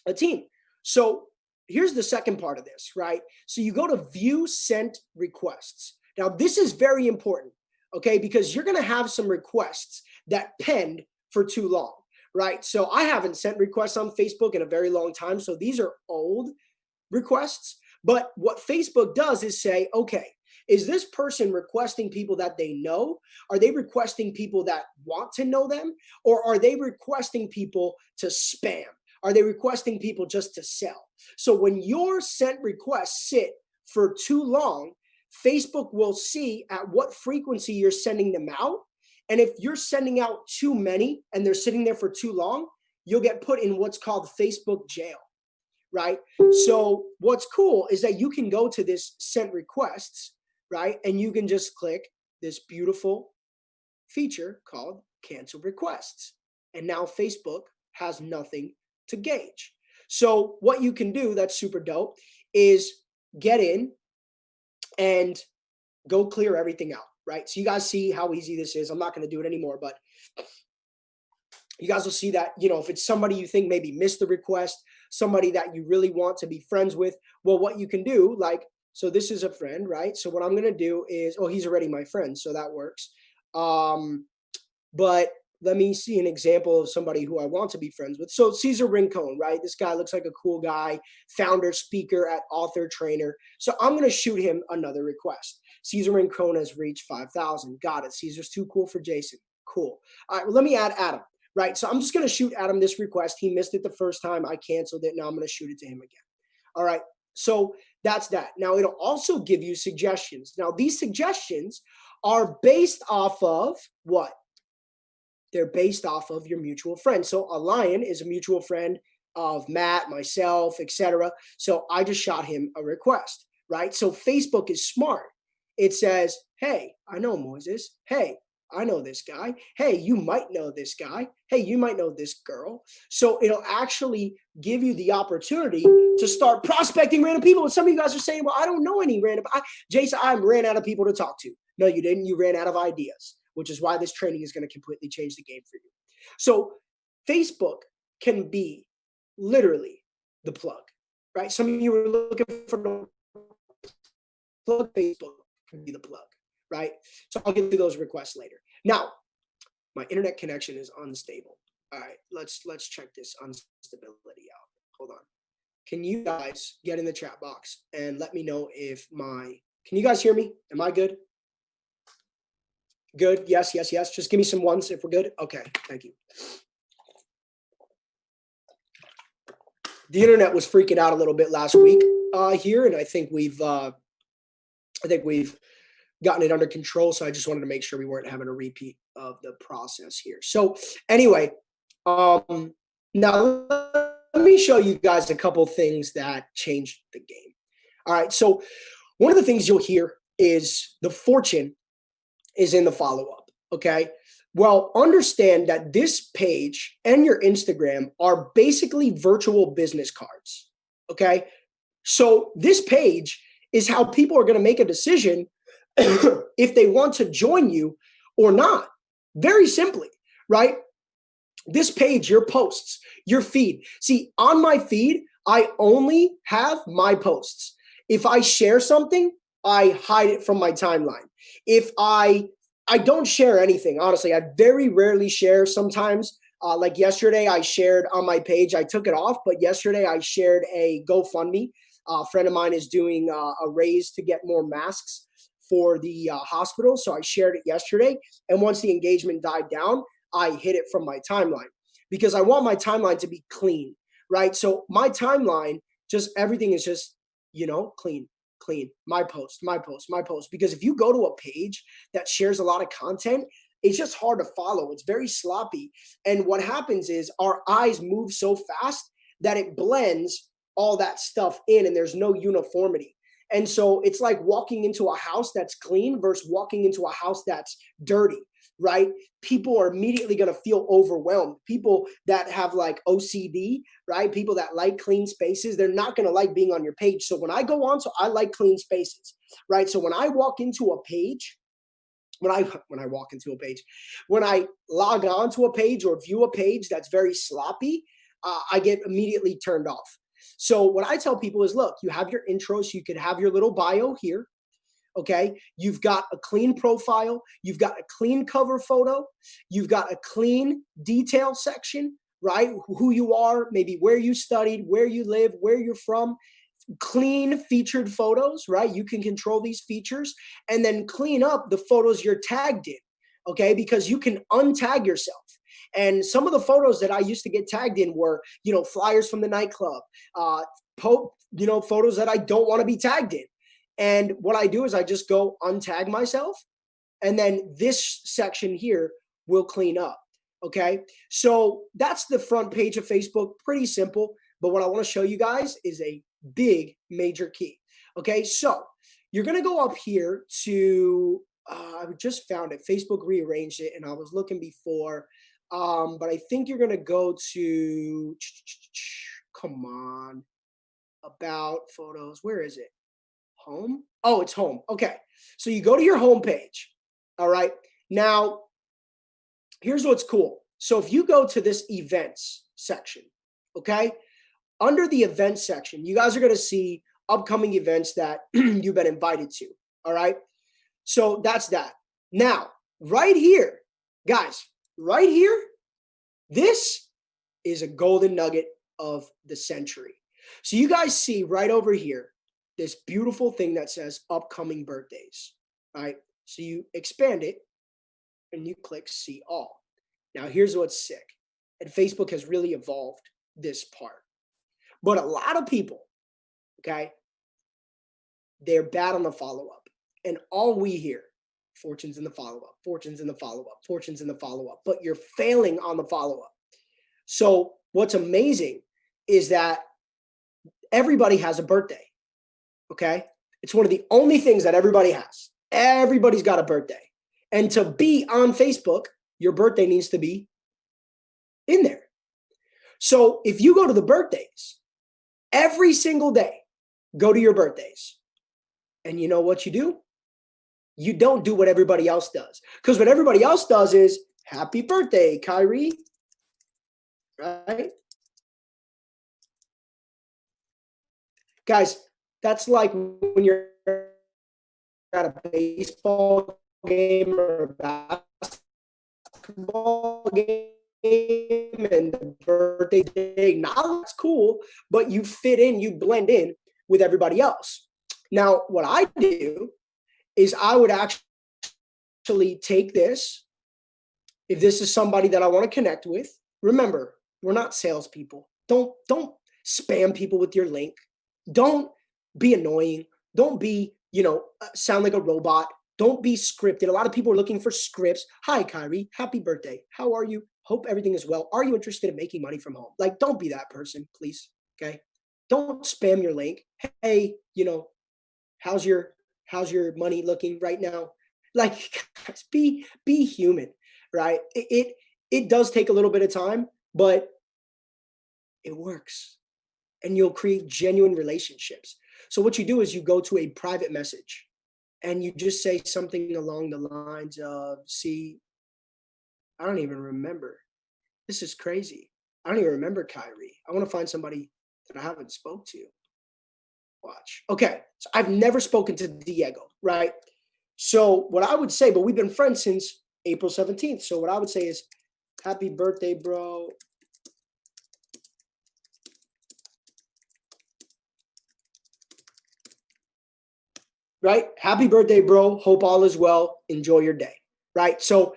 a team. So here's the second part of this, right? So you go to view sent requests. Now, this is very important. Okay, because you're going to have some requests that pend for too long, right? So I haven't sent requests on Facebook in a very long time. So these are old requests. But what Facebook does is say, okay, Is this person requesting people that they know? Are they requesting people that want to know them? Or are they requesting people to spam? Are they requesting people just to sell? So when your sent requests sit for too long, Facebook will see at what frequency you're sending them out. And if you're sending out too many and they're sitting there for too long, you'll get put in what's called Facebook jail, right? So what's cool is that you can go to this sent requests, right? And you can just click this beautiful feature called cancel requests. And now Facebook has nothing to gauge. So what you can do that's super dope is get in and go clear everything out, right? So you guys see how easy this is. I'm not going to do it anymore, but you guys will see that, you know, if it's somebody you think maybe missed the request, somebody that you really want to be friends with, well, what you can do, like, so this is a friend, right? So what I'm going to do is, oh, he's already my friend, so that works. But let me see an example of somebody who I want to be friends with. So 𝐒𝐫𝐫𝐿, right? This guy looks like a cool guy, founder, speaker at author, trainer. So I'm going to shoot him another request. 𝐒𝐫𝐫𝐿 has reached 5,000. Got it. Caesar's too cool for Jason. Cool. All right, well, let me add Adam, right? So I'm just going to shoot Adam this request. He missed it the first time. I canceled it. Now I'm going to shoot it to him again. All right. So that's that. Now it'll also give you suggestions. Now these suggestions are based off of what? They're based off of your mutual friends. So a lion is a mutual friend of Matt, myself, etc. So I just shot him a request, right? So Facebook is smart. It says, hey, I know Moses. Hey, I know this guy. Hey, you might know this guy. Hey, you might know this girl. So it'll actually give you the opportunity to start prospecting random people. And some of you guys are saying, well, I don't know any random. Jason, I ran out of people to talk to. No, you didn't. You ran out of ideas, which is why this training is going to completely change the game for you. So Facebook can be literally the plug, right? Some of you are looking for the plug. Facebook can be the plug, right? So I'll get to those requests later. Now, my internet connection is unstable. All right, let's check this instability out. Hold on. Can you guys get in the chat box and let me know if can you guys hear me? Am I good? Good. Yes, yes, yes. Just give me some ones if we're good. Okay. Thank you. The internet was freaking out a little bit last week here, and I think we've gotten it under control. So I just wanted to make sure we weren't having a repeat of the process here. So anyway, now let me show you guys a couple things that changed the game. All right. So one of the things you'll hear is the fortune is in the follow-up, okay? Well, understand that this page and your Instagram are basically virtual business cards, okay? So this page is how people are going to make a decision if they want to join you or not. Very simply, right? This page, your posts, your feed. See, on my feed, I only have my posts. If I share something, I hide it from my timeline. If I don't share anything, honestly, I very rarely share. Sometimes, like yesterday, I shared on my page, I took it off, but yesterday I shared a GoFundMe. A friend of mine is doing a raise to get more masks for the hospital. So I shared it yesterday. And once the engagement died down, I hid it from my timeline because I want my timeline to be clean, right? So my timeline, just everything is just, clean. My post. Because if you go to a page that shares a lot of content, it's just hard to follow. It's very sloppy. And what happens is our eyes move so fast that it blends all that stuff in and there's no uniformity. And so it's like walking into a house that's clean versus walking into a house that's dirty, right? People are immediately going to feel overwhelmed. People that have like OCD, right? People that like clean spaces, they're not going to like being on your page. So when I go on, so I like clean spaces, right? So when I walk into a page, when I log on to a page or view a page that's very sloppy, I get immediately turned off. So what I tell people is, look, you have your intro, so you could have your little bio here. Okay, you've got a clean profile, you've got a clean cover photo, you've got a clean detail section, right? Who you are, maybe where you studied, where you live, where you're from. clean featured photos, right? You can control these features and then clean up the photos you're tagged in, okay? Because you can untag yourself. And some of the photos that I used to get tagged in were, flyers from the nightclub, photos that I don't want to be tagged in. And what I do is I just go untag myself, and then this section here will clean up, okay? So that's the front page of Facebook, pretty simple. But what I want to show you guys is a big major key, okay? So you're going to go up here to, I just found it. Facebook rearranged it, and I was looking before. But I think you're going to go to, come on, about photos. Where is it? Home? Oh, it's home. Okay. So you go to your home page. All right. Now, here's what's cool. So if you go to this events section, okay, under the events section, you guys are going to see upcoming events that you've been invited to. All right. So that's that. Now, right here, guys, right here, this is a golden nugget of the century. So you guys see right over here, this beautiful thing that says upcoming birthdays, right? So you expand it and you click see all. Now here's what's sick. And Facebook has really evolved this part. But a lot of people, okay, they're bad on the follow-up. And all we hear, fortunes in the follow-up, fortunes in the follow-up, fortunes in the follow-up, but you're failing on the follow-up. So what's amazing is that everybody has a birthday, okay? It's one of the only things that everybody has. Everybody's got a birthday. And to be on Facebook, your birthday needs to be in there. So if you go to the birthdays, every single day, go to your birthdays. And you know what you do? You don't do what everybody else does. Because what everybody else does is, happy birthday, Kyrie. Right? Guys, that's like when you're at a baseball game or a basketball game and the birthday day. Now that's cool, but you fit in, you blend in with everybody else. Now, what I do is I would actually take this, if this is somebody that I want to connect with. Remember, we're not salespeople. Don't spam people with your link. Don't be annoying. Don't be, sound like a robot. Don't be scripted. A lot of people are looking for scripts. Hi, Kyrie. Happy birthday. How are you? Hope everything is well. Are you interested in making money from home? Like, don't be that person, please. Okay. Don't spam your link. Hey, how's your money looking right now? Like, guys, be human, right? It does take a little bit of time, but it works, and you'll create genuine relationships. So what you do is you go to a private message and you just say something along the lines of, see, I don't even remember. This is crazy. I don't even remember Kyrie. I want to find somebody that I haven't spoke to. Watch. Okay. So I've never spoken to Diego, right? So what I would say, but we've been friends since April 17th. So what I would say is, happy birthday, bro. Right? Happy birthday, bro. Hope all is well. Enjoy your day. Right? So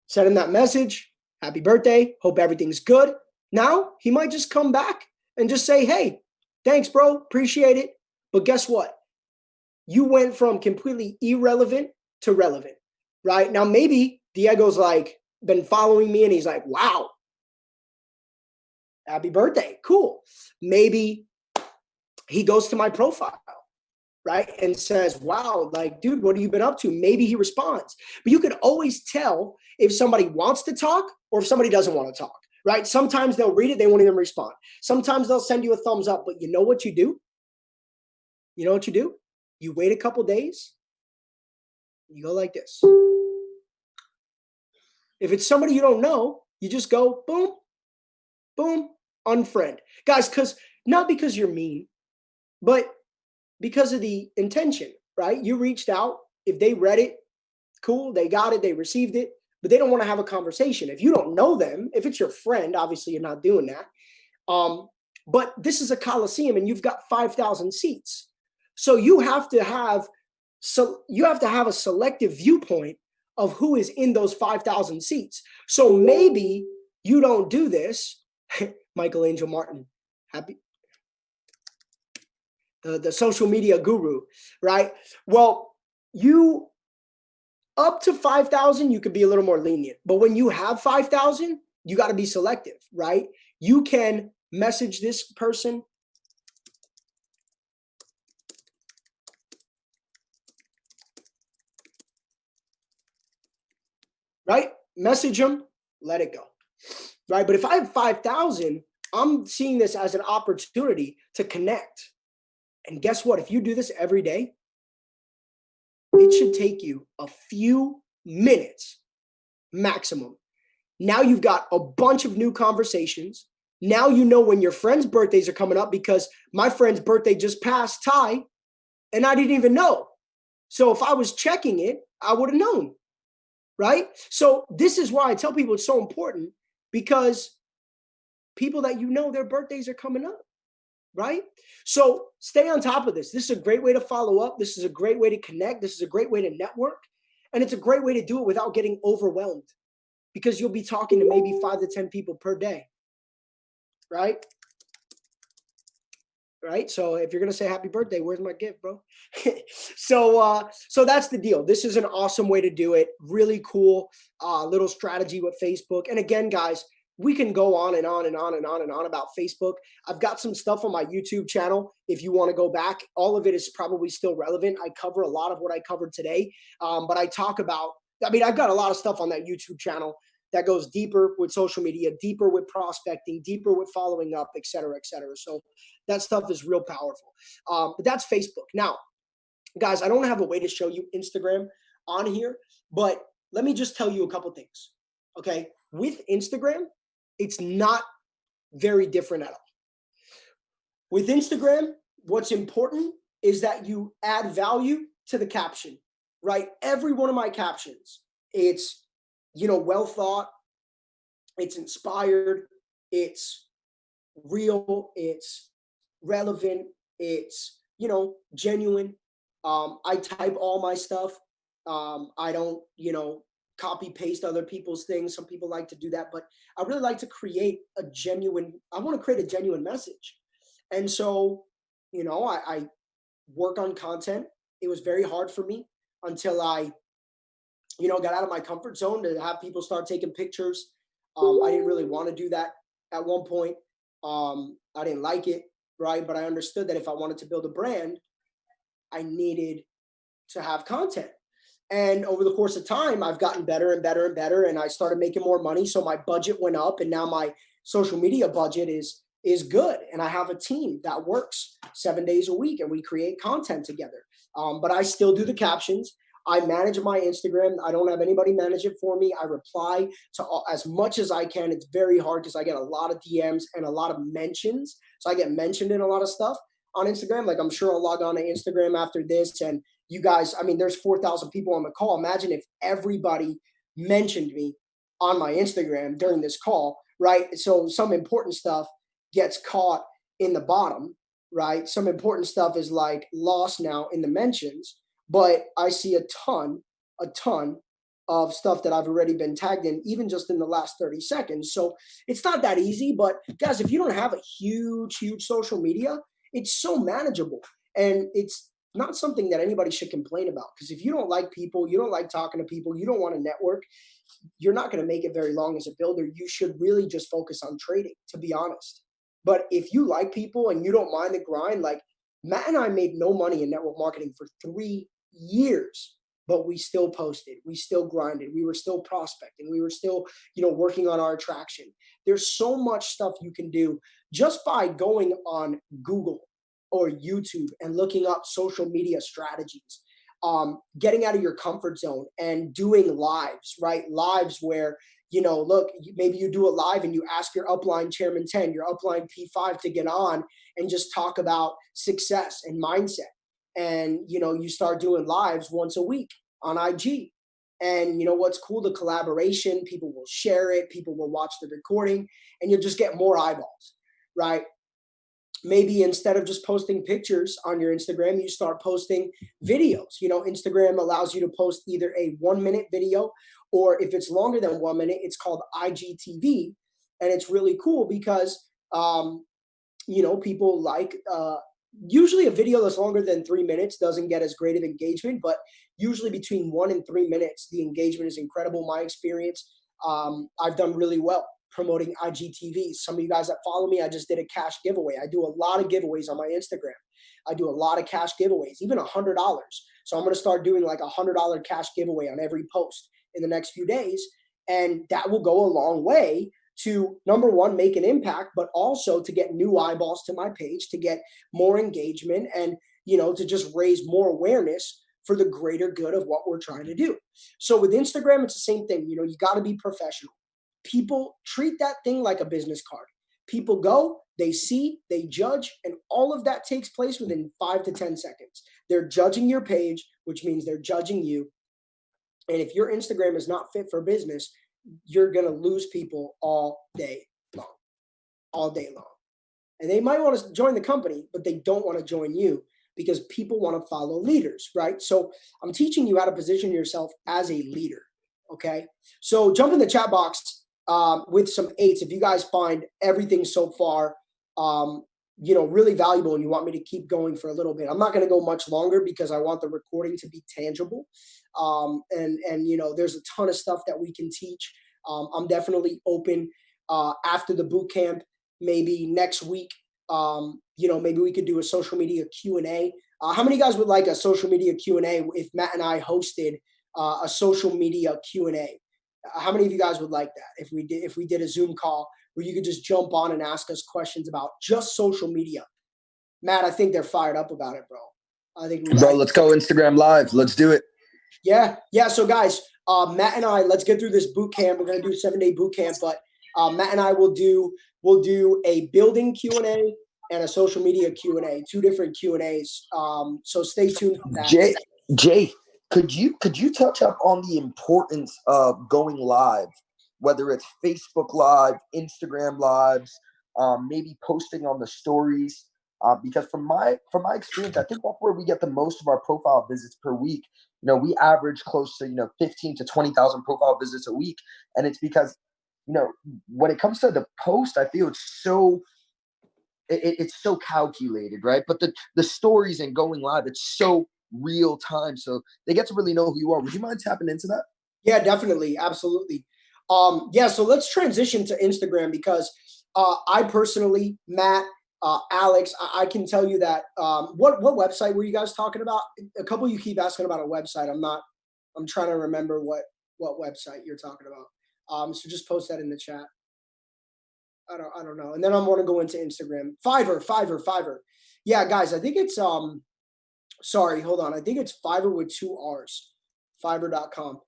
send him that message. Happy birthday. Hope everything's good. Now he might just come back and just say, hey, thanks, bro. Appreciate it. But guess what? You went from completely irrelevant to relevant. Right? Now maybe Diego's like been following me and he's like, wow, happy birthday. Cool. Maybe he goes to my profile, right, and says, wow, like, dude, what have you been up to? Maybe he responds. But you can always tell if somebody wants to talk or if somebody doesn't want to talk, right? Sometimes they'll read it, they won't even respond. Sometimes they'll send you a thumbs up, but you know what you do? You know what you do? You wait a couple days, you go like this. If it's somebody you don't know, you just go, boom, boom, unfriend. Guys, not because you're mean, but because of the intention, right? You reached out. If they read it, cool, they got it, they received it, but they don't want to have a conversation. If you don't know them, if it's your friend, obviously you're not doing that. but this is a Coliseum and you've got 5,000 seats. So you have to have a selective viewpoint of who is in those 5,000 seats. So maybe you don't do this. Michael Angel Martin, happy. The social media guru, right? Well, you up to 5,000, you could be a little more lenient. But when you have 5,000, you got to be selective, right? You can message this person. Right? Message them, let it go. Right? But if I have 5,000, I'm seeing this as an opportunity to connect. And guess what? If you do this every day, it should take you a few minutes maximum. Now you've got a bunch of new conversations. Now you know when your friends' birthdays are coming up, because my friend's birthday just passed, Ty, and I didn't even know. So if I was checking it, I would have known, right? So this is why I tell people it's so important, because people that you know, their birthdays are coming up, right? So stay on top of this. This is a great way to follow up. This is a great way to connect. This is a great way to network. And it's a great way to do it without getting overwhelmed, because you'll be talking to maybe 5 to 10 people per day, right? Right? So if you're going to say happy birthday, where's my gift, bro? So that's the deal. This is an awesome way to do it. Really cool little strategy with Facebook. And again, guys, we can go on and on and on and on and on about Facebook. I've got some stuff on my YouTube channel. If you want to go back, all of it is probably still relevant. I cover a lot of what I covered today. But I talk about, I've got a lot of stuff on that YouTube channel that goes deeper with social media, deeper with prospecting, deeper with following up, et cetera, et cetera. So that stuff is real powerful. But that's Facebook. Now, guys, I don't have a way to show you Instagram on here, but let me just tell you a couple things, okay? With Instagram, it's not very different at all. With Instagram, what's important is that you add value to the caption, right? Every one of my captions, it's, well thought, it's inspired, it's real, it's relevant, it's, genuine. I type all my stuff. I don't, copy paste other people's things. Some people like to do that, but I really like to create I want to create a genuine message. And so, I work on content. It was very hard for me until I, got out of my comfort zone to have people start taking pictures. I didn't really want to do that at one point. I didn't like it, right? But I understood that if I wanted to build a brand, I needed to have content. And over the course of time, I've gotten better and better and better, and I started making more money. So my budget went up, and now my social media budget is good. And I have a team that works 7 days a week, and we create content together. But I still do the captions. I manage my Instagram. I don't have anybody manage it for me. I reply to as much as I can. It's very hard because I get a lot of DMs and a lot of mentions. So I get mentioned in a lot of stuff on Instagram. Like, I'm sure I'll log on to Instagram after this, and you guys, there's 4,000 people on the call. Imagine if everybody mentioned me on my Instagram during this call, right? So some important stuff gets caught in the bottom, right? Some important stuff is like lost now in the mentions, but I see a ton of stuff that I've already been tagged in, even just in the last 30 seconds. So it's not that easy, but guys, if you don't have a huge social media, it's so manageable. And it's not something that anybody should complain about, because if you don't like people, you don't like talking to people, you don't want to network, you're not going to make it very long as a builder. You should really just focus on trading, to be honest. But if you like people and you don't mind the grind, like Matt and I made no money in network marketing for 3 years, but we still posted, we still grinded, we were still prospecting, we were still, working on our attraction. There's so much stuff you can do just by going on Google or YouTube and looking up social media strategies, getting out of your comfort zone and doing lives, right? Lives where, look, maybe you do a live and you ask your upline Chairman 10, your upline P5 to get on and just talk about success and mindset. And, you start doing lives once a week on IG. And what's cool, the collaboration, people will share it, people will watch the recording, and you'll just get more eyeballs, right? maybe instead of just posting pictures on your Instagram, you start posting videos. Instagram allows you to post either a 1-minute video, or if it's longer than 1 minute, it's called IGTV. And it's really cool because, people like, usually a video that's longer than 3 minutes doesn't get as great of engagement, but usually between 1 and 3 minutes, the engagement is incredible. My experience, I've done really well promoting IGTV. Some of you guys that follow me, I just did a cash giveaway. I do a lot of giveaways on my Instagram. I do a lot of cash giveaways, even $100. So I'm going to start doing like a $100 cash giveaway on every post in the next few days. And that will go a long way to, number one, make an impact, but also to get new eyeballs to my page, to get more engagement, and, to just raise more awareness for the greater good of what we're trying to do. So with Instagram, it's the same thing. You got to be professional. People treat that thing like a business card. People go, they see, they judge, and all of that takes place within 5 to 10 seconds. They're judging your page, which means they're judging you. And if your Instagram is not fit for business, you're going to lose people all day long. And they might want to join the company, but they don't want to join you because people want to follow leaders, right? So I'm teaching you how to position yourself as a leader, okay? So jump in the chat box with some 8s if you guys find everything so far, really valuable and you want me to keep going for a little bit. I'm not going to go much longer because I want the recording to be tangible. And there's a ton of stuff that we can teach. I'm definitely open after the boot camp, maybe next week. Maybe we could do a social media Q&A. How many guys would like a social media Q&A if Matt and I hosted a social media Q&A? How many of you guys would like that if we did a Zoom call where you could just jump on and ask us questions about just social media? Matt, I think they're fired up about it, bro. Let's go Instagram Live. Let's do it. Yeah. So guys, Matt and I, let's get through this boot camp. We're going to do a 7-day boot camp, but Matt and I will do a building Q&A and a social media Q&A, 2 different Q&As. So stay tuned for that. Jay, could you touch up on the importance of going live, whether it's Facebook Live, Instagram Lives, maybe posting on the stories? Because from my experience, I think that's where we get the most of our profile visits per week. We average close to 15 to 20,000 profile visits a week, and it's because when it comes to the post, I feel it's so calculated, right? But the stories and going live, it's so real time, so they get to really know who you are. Would you mind tapping into that? Yeah, definitely, absolutely. So let's transition to Instagram because I personally, Matt, Alex, I can tell you that what website were you guys talking about? A couple of you keep asking about a website. I'm trying to remember what website you're talking about. So just post that in the chat. I don't know. And then I want to go into Instagram. Fiverr. Yeah, guys, I think it's sorry, hold on. I think it's Fiverr with 2 R's. Fiverr.com.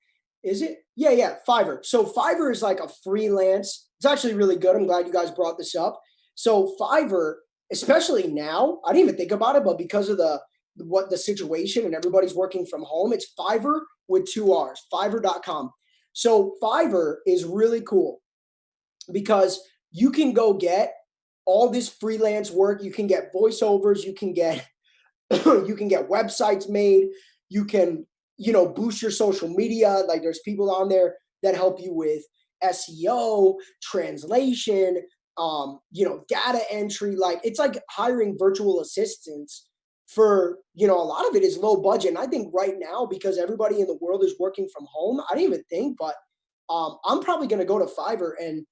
Is it? Yeah, Fiverr. So Fiverr is like a freelance. It's actually really good. I'm glad you guys brought this up. So Fiverr, especially now, I didn't even think about it, but because of the situation and everybody's working from home, it's Fiverr with 2 R's, Fiverr.com. So Fiverr is really cool because you can go get all this freelance work. You can get voiceovers. You can get websites made. You can, boost your social media. Like there's people on there that help you with SEO, translation, data entry. Like it's like hiring virtual assistants for, a lot of it is low budget. And I think right now, because everybody in the world is working from home, I didn't even think, but I'm probably going to go to Fiverr and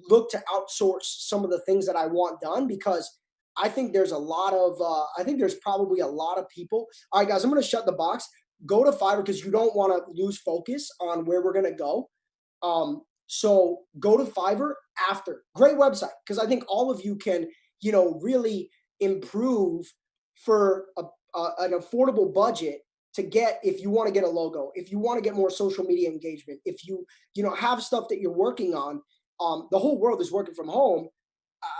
look to outsource some of the things that I want done because I think there's probably a lot of people. All right, guys, I'm going to shut the box. Go to Fiverr because you don't want to lose focus on where we're going to go. So go to Fiverr after. Great website because I think all of you can, really improve for an affordable budget to get, if you want to get a logo, if you want to get more social media engagement, if you, have stuff that you're working on. The whole world is working from home.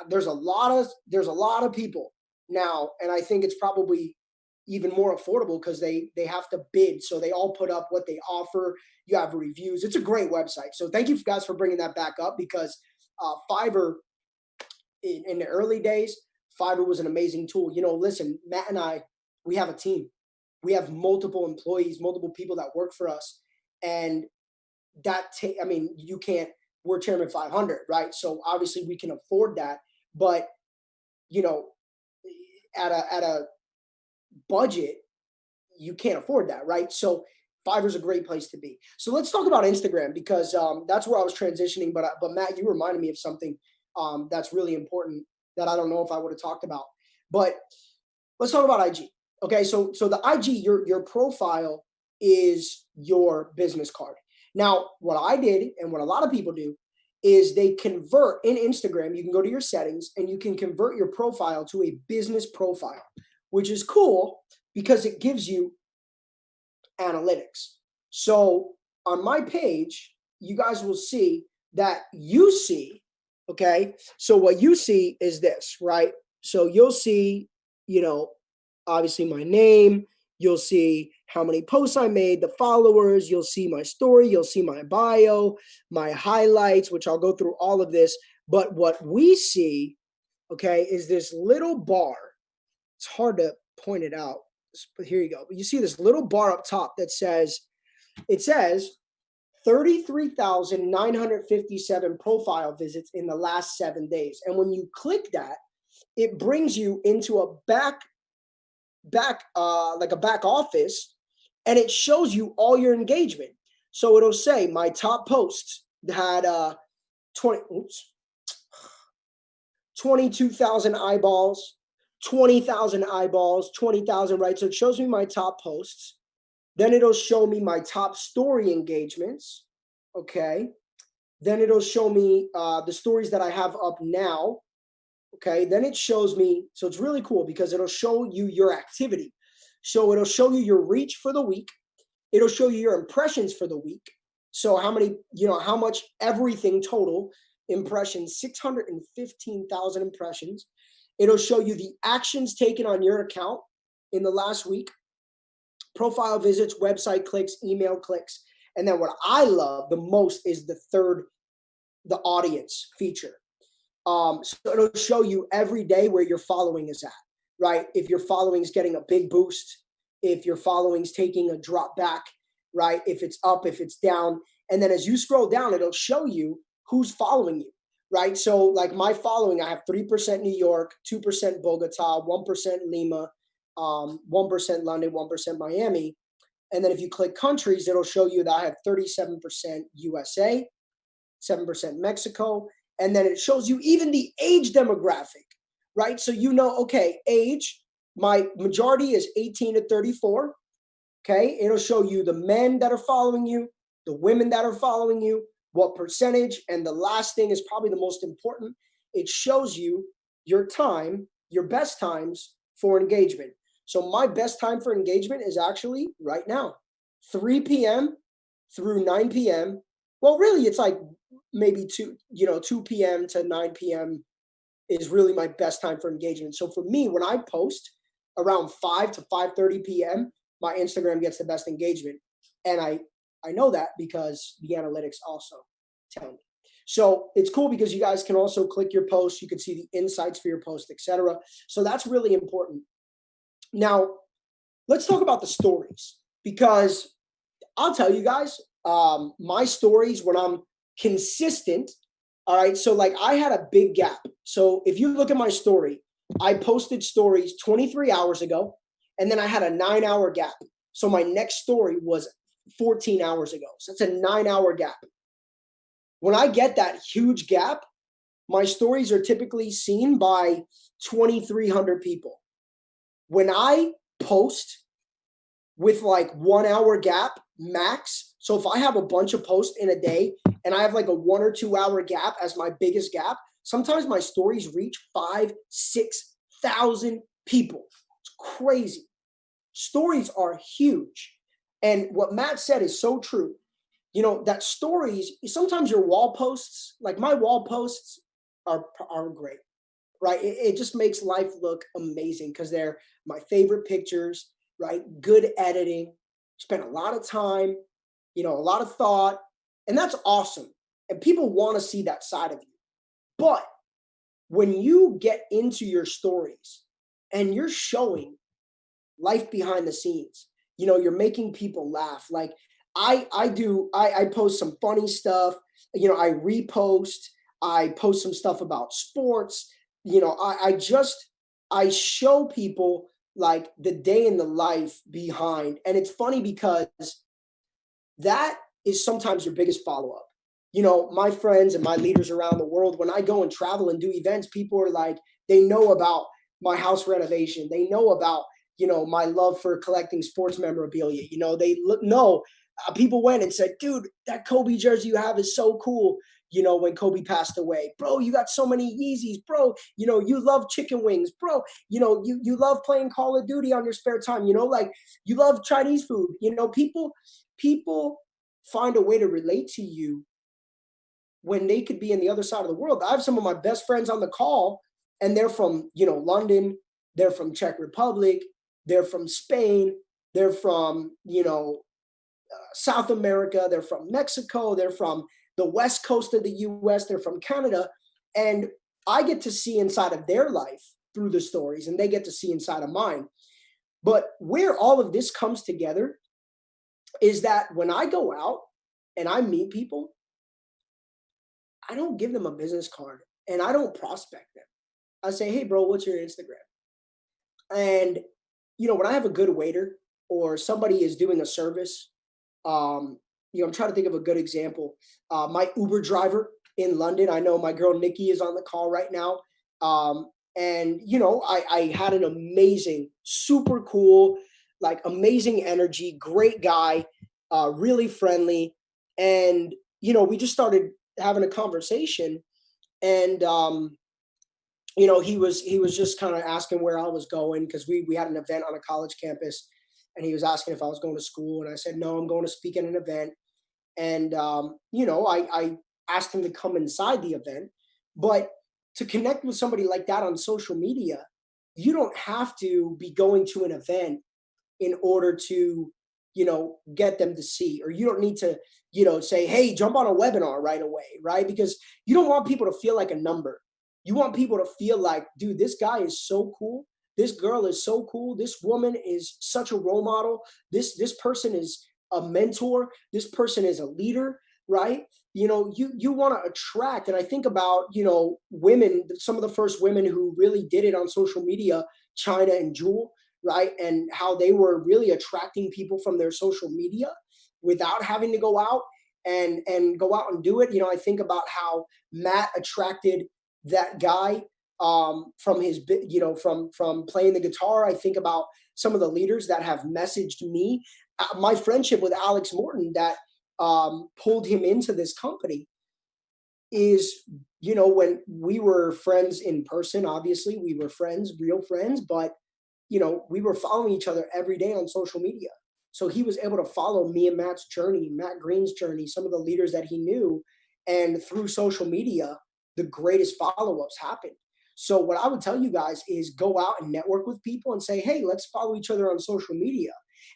There's a lot of people now, and I think it's probably even more affordable because they have to bid. So they all put up what they offer. You have reviews. It's a great website. So thank you guys for bringing that back up because Fiverr in the early days, Fiverr was an amazing tool. You know, listen, Matt and I, we have a team. We have multiple employees, multiple people that work for us. And I mean, you can't, we're Chairman 500, right? So obviously we can afford that. But, you know, at a budget, you can't afford that, right? So Fiverr's a great place to be. So let's talk about Instagram, because that's where I was transitioning. But Matt, you reminded me of something that's really important that I don't know if I would have talked about. But let's talk about IG. Okay, so the IG, your profile is your business card. Now, what I did and what a lot of people do is they convert in Instagram. You can go to your settings and you can convert your profile to a business profile, which is cool because it gives you analytics. So on my page, you guys will see that you see, okay, so what you see is this, right? So you'll see, you know, obviously my name, you'll see how many posts I made, the followers, you'll see my story, you'll see my bio, my highlights, which I'll go through all of this. But what we see, okay, is this little bar. It's hard to point it out, but here you go. You see this little bar up top that says, it says 33,957 profile visits in the last 7 days. And when you click that, it brings you into a back office, and it shows you all your engagement. So it'll say my top posts had 22,000 eyeballs, 20,000 eyeballs, 20,000, right? So it shows me my top posts. Then it'll show me my top story engagements, okay? Then it'll show me the stories that I have up now, okay? Then it shows me, so it's really cool because it'll show you your activity. So it'll show you your reach for the week. It'll show you your impressions for the week. So how many, you know, how much everything total impressions, 615,000 impressions. It'll show you the actions taken on your account in the last week, profile visits, website clicks, email clicks. And then what I love the most is the audience feature. So it'll show you every day where your following is at, right? If your following is getting a big boost, if your following is taking a drop back, right? If it's up, if it's down. And then as you scroll down, it'll show you who's following you, right? So like my following, I have 3% New York, 2% Bogota, 1% Lima, 1% London, 1% Miami. And then if you click countries, it'll show you that I have 37% USA, 7% Mexico. And then it shows you even the age demographic, right? So you know, okay, age, my majority is 18 to 34. Okay, it'll show you the men that are following you, the women that are following you, what percentage. And the last thing is probably the most important. It shows you your time, your best times for engagement. So my best time for engagement is actually right now, 3 p.m. through 9 p.m. Well, really, it's like maybe 2 p.m. to 9 p.m. is really my best time for engagement. So for me, when I post around 5 to 5:30 p.m., my Instagram gets the best engagement. And I know that because the analytics also tell me. So it's cool because you guys can also click your posts. You can see the insights for your post, etc. So that's really important. Now, let's talk about the stories, because I'll tell you guys, my stories when I'm consistent. All right. So like I had a big gap. So if you look at my story, I posted stories 23 hours ago, and then I had a 9-hour gap. So my next story was 14 hours ago. So it's a 9-hour gap. When I get that huge gap, my stories are typically seen by 2,300 people. When I post with like 1 hour gap max, so if I have a bunch of posts in a day and I have like a 1 or 2 hour gap as my biggest gap, sometimes my stories reach 5,000-6,000 people. It's crazy. Stories are huge. And what Matt said is so true. You know, that stories, sometimes your wall posts, like my wall posts are great, right? It just makes life look amazing because they're my favorite pictures, right? Good editing, spent a lot of time, you know, a lot of thought, and that's awesome. And people want to see that side of you. But when you get into your stories and you're showing life behind the scenes, you know, you're making people laugh. Like I post some funny stuff, you know, I post some stuff about sports, you know, I show people like the day in the life behind. And it's funny because that is sometimes your biggest follow-up. You know, my friends and my leaders around the world, when I go and travel and do events, people are like, they know about my house renovation. They know about, you know, my love for collecting sports memorabilia. You know, people went and said, dude, that Kobe jersey you have is so cool. You know, when Kobe passed away, bro, you got so many Yeezys, bro. You know, you love chicken wings, bro. You know, you love playing Call of Duty on your spare time. You know, like you love Chinese food. You know, people find a way to relate to you when they could be in the other side of the world. I have some of my best friends on the call, and they're from, you know, London, they're from Czech Republic, they're from Spain, they're from, you know, South America, they're from Mexico, they're from the West Coast of the US, they're from Canada. And I get to see inside of their life through the stories, and they get to see inside of mine. But where all of this comes together is that when I go out and I meet people, I don't give them a business card and I don't prospect them. I say, hey, bro, what's your Instagram? And, you know, when I have a good waiter or somebody is doing a service, you know, I'm trying to think of a good example. My Uber driver in London, I know my girl Nikki is on the call right now. And, you know, I had an amazing, super cool, like amazing energy, great guy, really friendly. And, you know, we just started having a conversation, and, you know, he was just kind of asking where I was going, because we had an event on a college campus, and he was asking if I was going to school. And I said, no, I'm going to speak at an event. And, you know, I asked him to come inside the event. But to connect with somebody like that on social media, you don't have to be going to an event in order to, you know, get them to see, or you don't need to, you know, say, hey, jump on a webinar right away, right? Because you don't want people to feel like a number. You want people to feel like, dude, this guy is so cool. This girl is so cool. This woman is such a role model. This person is a mentor. This person is a leader, right? You know, you want to attract. And I think about, you know, women, some of the first women who really did it on social media, China and Jewel, right? And how they were really attracting people from their social media without having to go out and go out and do it. You know, I think about how Matt attracted that guy from his, you know, from playing the guitar. I think about some of the leaders that have messaged me. My friendship with Alex Morton that pulled him into this company is, you know, when we were friends in person, obviously we were friends, real friends, but, you know, we were following each other every day on social media. So he was able to follow me and Matt's journey, Matt Green's journey, some of the leaders that he knew. And through social media, the greatest follow-ups happened. So what I would tell you guys is go out and network with people and say, hey, let's follow each other on social media,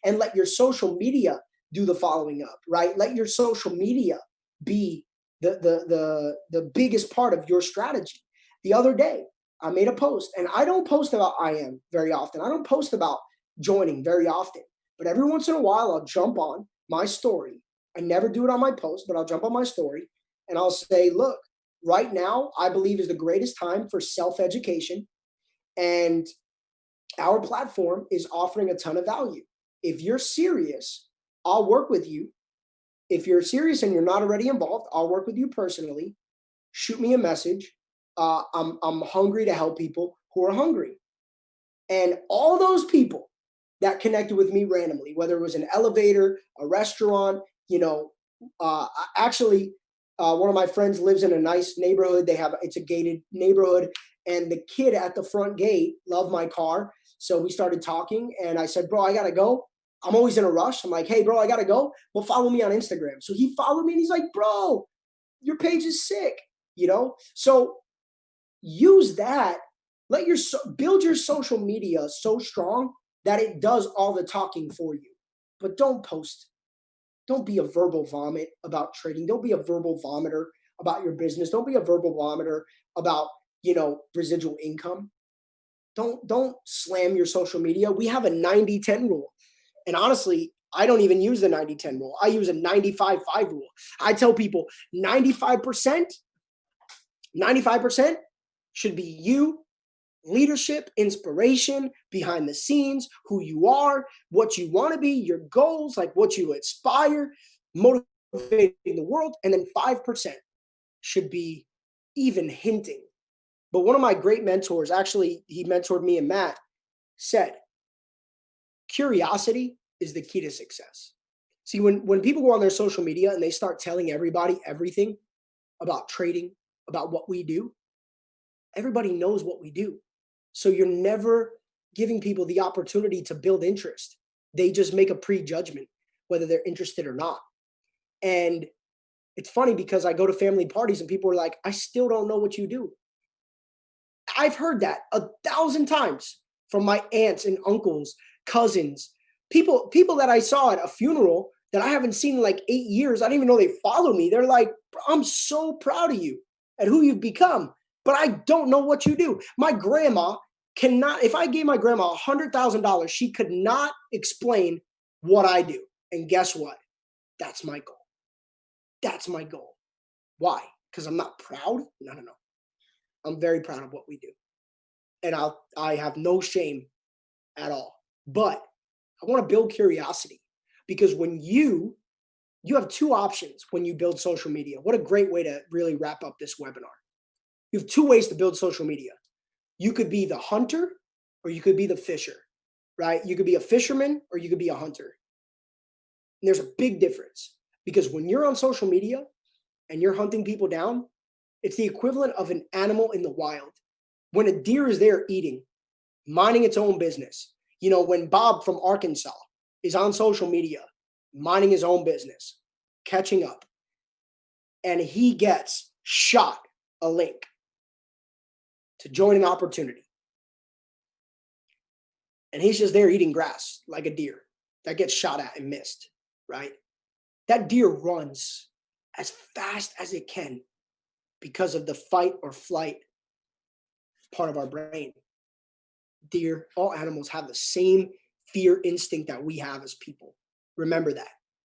and let your social media do the following up, right? Let your social media be the biggest part of your strategy. The other day, I made a post, and I don't post about IM very often. I don't post about joining very often, but every once in a while, I'll jump on my story. I never do it on my post, but I'll jump on my story and I'll say, look, right now, I believe is the greatest time for self-education, and our platform is offering a ton of value. If you're serious, I'll work with you. If you're serious and you're not already involved, I'll work with you personally. Shoot me a message. I'm hungry to help people who are hungry. And all those people that connected with me randomly, whether it was an elevator, a restaurant, you know, actually, one of my friends lives in a nice neighborhood. It's a gated neighborhood, and the kid at the front gate loved my car. So we started talking, and I said, bro, I got to go. I'm always in a rush. I'm like, hey, bro, I got to go. Well, follow me on Instagram. So he followed me, and he's like, bro, your page is sick, you know? So use that. Build your social media so strong that it does all the talking for you. But don't post. Don't be a verbal vomit about trading. Don't be a verbal vomiter about your business. Don't be a verbal vomiter about residual income. Don't slam your social media. We have a 90-10 rule. And honestly, I don't even use the 90-10 rule. I use a 95-5 rule. I tell people 95% should be you, leadership, inspiration, behind the scenes, who you are, what you want to be, your goals, like what you aspire, motivating the world. And then 5% should be even hinting. But one of my great mentors, actually, he mentored me and Matt, said, curiosity is the key to success. See, when people go on their social media and they start telling everybody everything about trading, about what we do, everybody knows what we do. So you're never giving people the opportunity to build interest. They just make a prejudgment whether they're interested or not. And it's funny because I go to family parties and people are like, I still don't know what you do. I've heard that 1,000 times from my aunts and uncles, cousins, people that I saw at a funeral that I haven't seen in like 8 years. I didn't even know they follow me. They're like, I'm so proud of you and who you've become, but I don't know what you do. My grandma cannot, if I gave my grandma $100,000, she could not explain what I do. And guess what? That's my goal. That's my goal. Why? Because I'm not proud? No. I'm very proud of what we do. And I have no shame at all. But I want to build curiosity, because when you have two options when you build social media. What a great way to really wrap up this webinar. You have two ways to build social media. You could be the hunter or you could be the fisher, right? You could be a fisherman or you could be a hunter. And there's a big difference, because when you're on social media and you're hunting people down, it's the equivalent of an animal in the wild. When a deer is there eating, minding its own business, when Bob from Arkansas is on social media, minding his own business, catching up, and he gets shot a link to join an opportunity. And he's just there eating grass like a deer that gets shot at and missed, right? That deer runs as fast as it can because of the fight or flight part of our brain. Deer, all animals have the same fear instinct that we have as people. Remember that.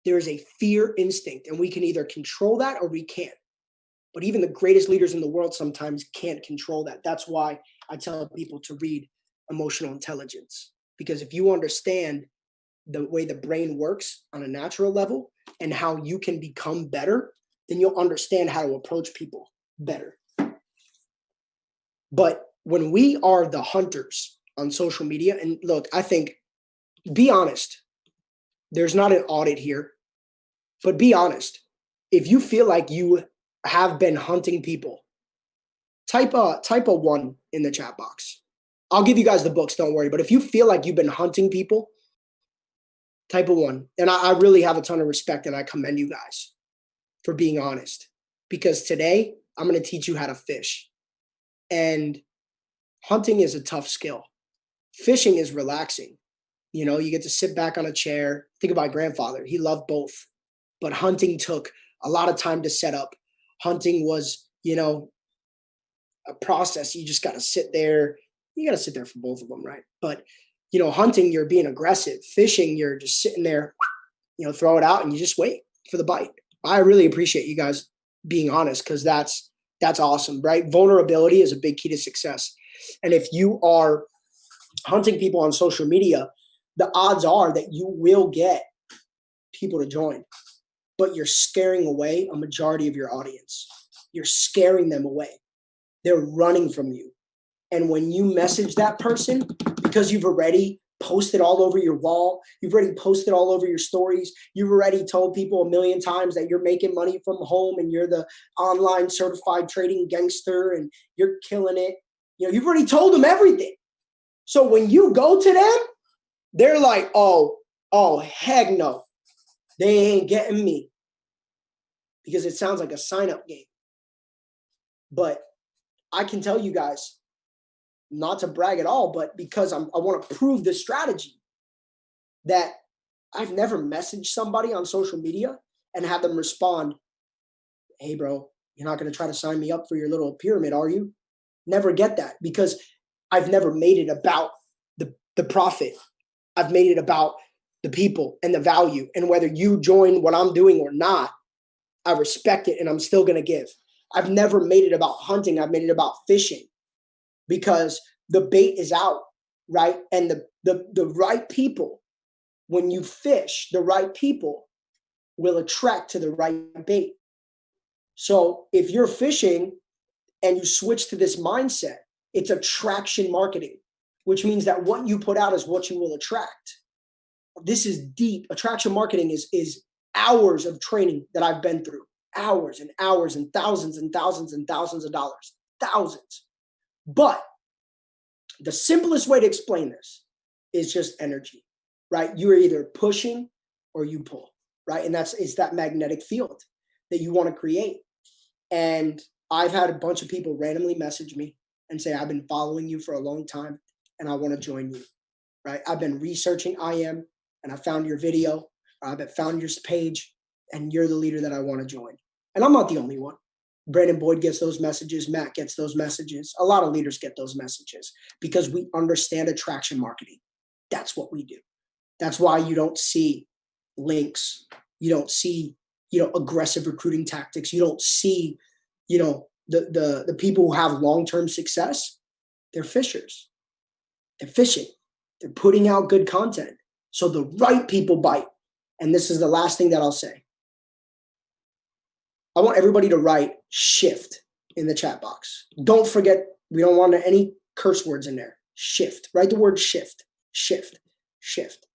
There is a fear instinct, and we can either control that or we can't. But even the greatest leaders in the world sometimes can't control that. That's why I tell people to read Emotional Intelligence, because if you understand the way the brain works on a natural level and how you can become better, then you'll understand how to approach people better. But when we are the hunters on social media, and look, I think, be honest. There's not an audit here, but be honest. If you feel like you have been hunting people, type a 1 in the chat box. I'll give you guys the books, don't worry. But if you feel like you've been hunting people, type a 1. And I really have a ton of respect, and I commend you guys for being honest, because today I'm going to teach you how to fish. And hunting is a tough skill. Fishing is relaxing. You get to sit back on a chair. Think of my grandfather. He loved both. But hunting took a lot of time to set up. Hunting was, a process. You just got to sit there. You got to sit there for both of them, right? But, hunting, you're being aggressive. Fishing, you're just sitting there, throw it out and you just wait for the bite. I really appreciate you guys being honest, because that's awesome, right? Vulnerability is a big key to success. And if you are hunting people on social media, the odds are that you will get people to join, but you're scaring away a majority of your audience. You're scaring them away. They're running from you. And when you message that person, because you've already posted all over your wall, you've already posted all over your stories, you've already told people 1,000,000 times that you're making money from home and you're the online certified trading gangster and you're killing it. You've already told them everything. So when you go to them, they're like, oh, heck no. They ain't getting me. Because it sounds like a sign-up game. But I can tell you guys, not to brag at all, but because I want to prove this strategy, that I've never messaged somebody on social media and had them respond, hey, bro, you're not going to try to sign me up for your little pyramid, are you? Never get that, because I've never made it about the profit. I've made it about the people and the value. And whether you join what I'm doing or not, I respect it and I'm still going to give. I've never made it about hunting. I've made it about fishing, because the bait is out, right? And the right people, when you fish, the right people will attract to the right bait. So if you're fishing and you switch to this mindset, it's attraction marketing, which means that what you put out is what you will attract. This is deep. Attraction marketing is hours of training that I've been through, hours and hours and thousands and thousands and thousands of dollars, thousands. But the simplest way to explain this is just energy, right? You're either pushing or you pull, right? And it's that magnetic field that you want to create. And I've had a bunch of people randomly message me and say, I've been following you for a long time and I want to join you, right? I've been researching IM and I found your video, I've found your page, and you're the leader that I want to join. And I'm not the only one. Brandon Boyd gets those messages. Matt gets those messages. A lot of leaders get those messages because we understand attraction marketing. That's what we do. That's why you don't see links. You don't see, aggressive recruiting tactics. You don't see, the people who have long-term success. They're fishers. They're fishing. They're putting out good content. So the right people bite. And this is the last thing that I'll say. I want everybody to write shift in the chat box. Don't forget, we don't want any curse words in there. Shift. Write the word shift. Shift. Shift.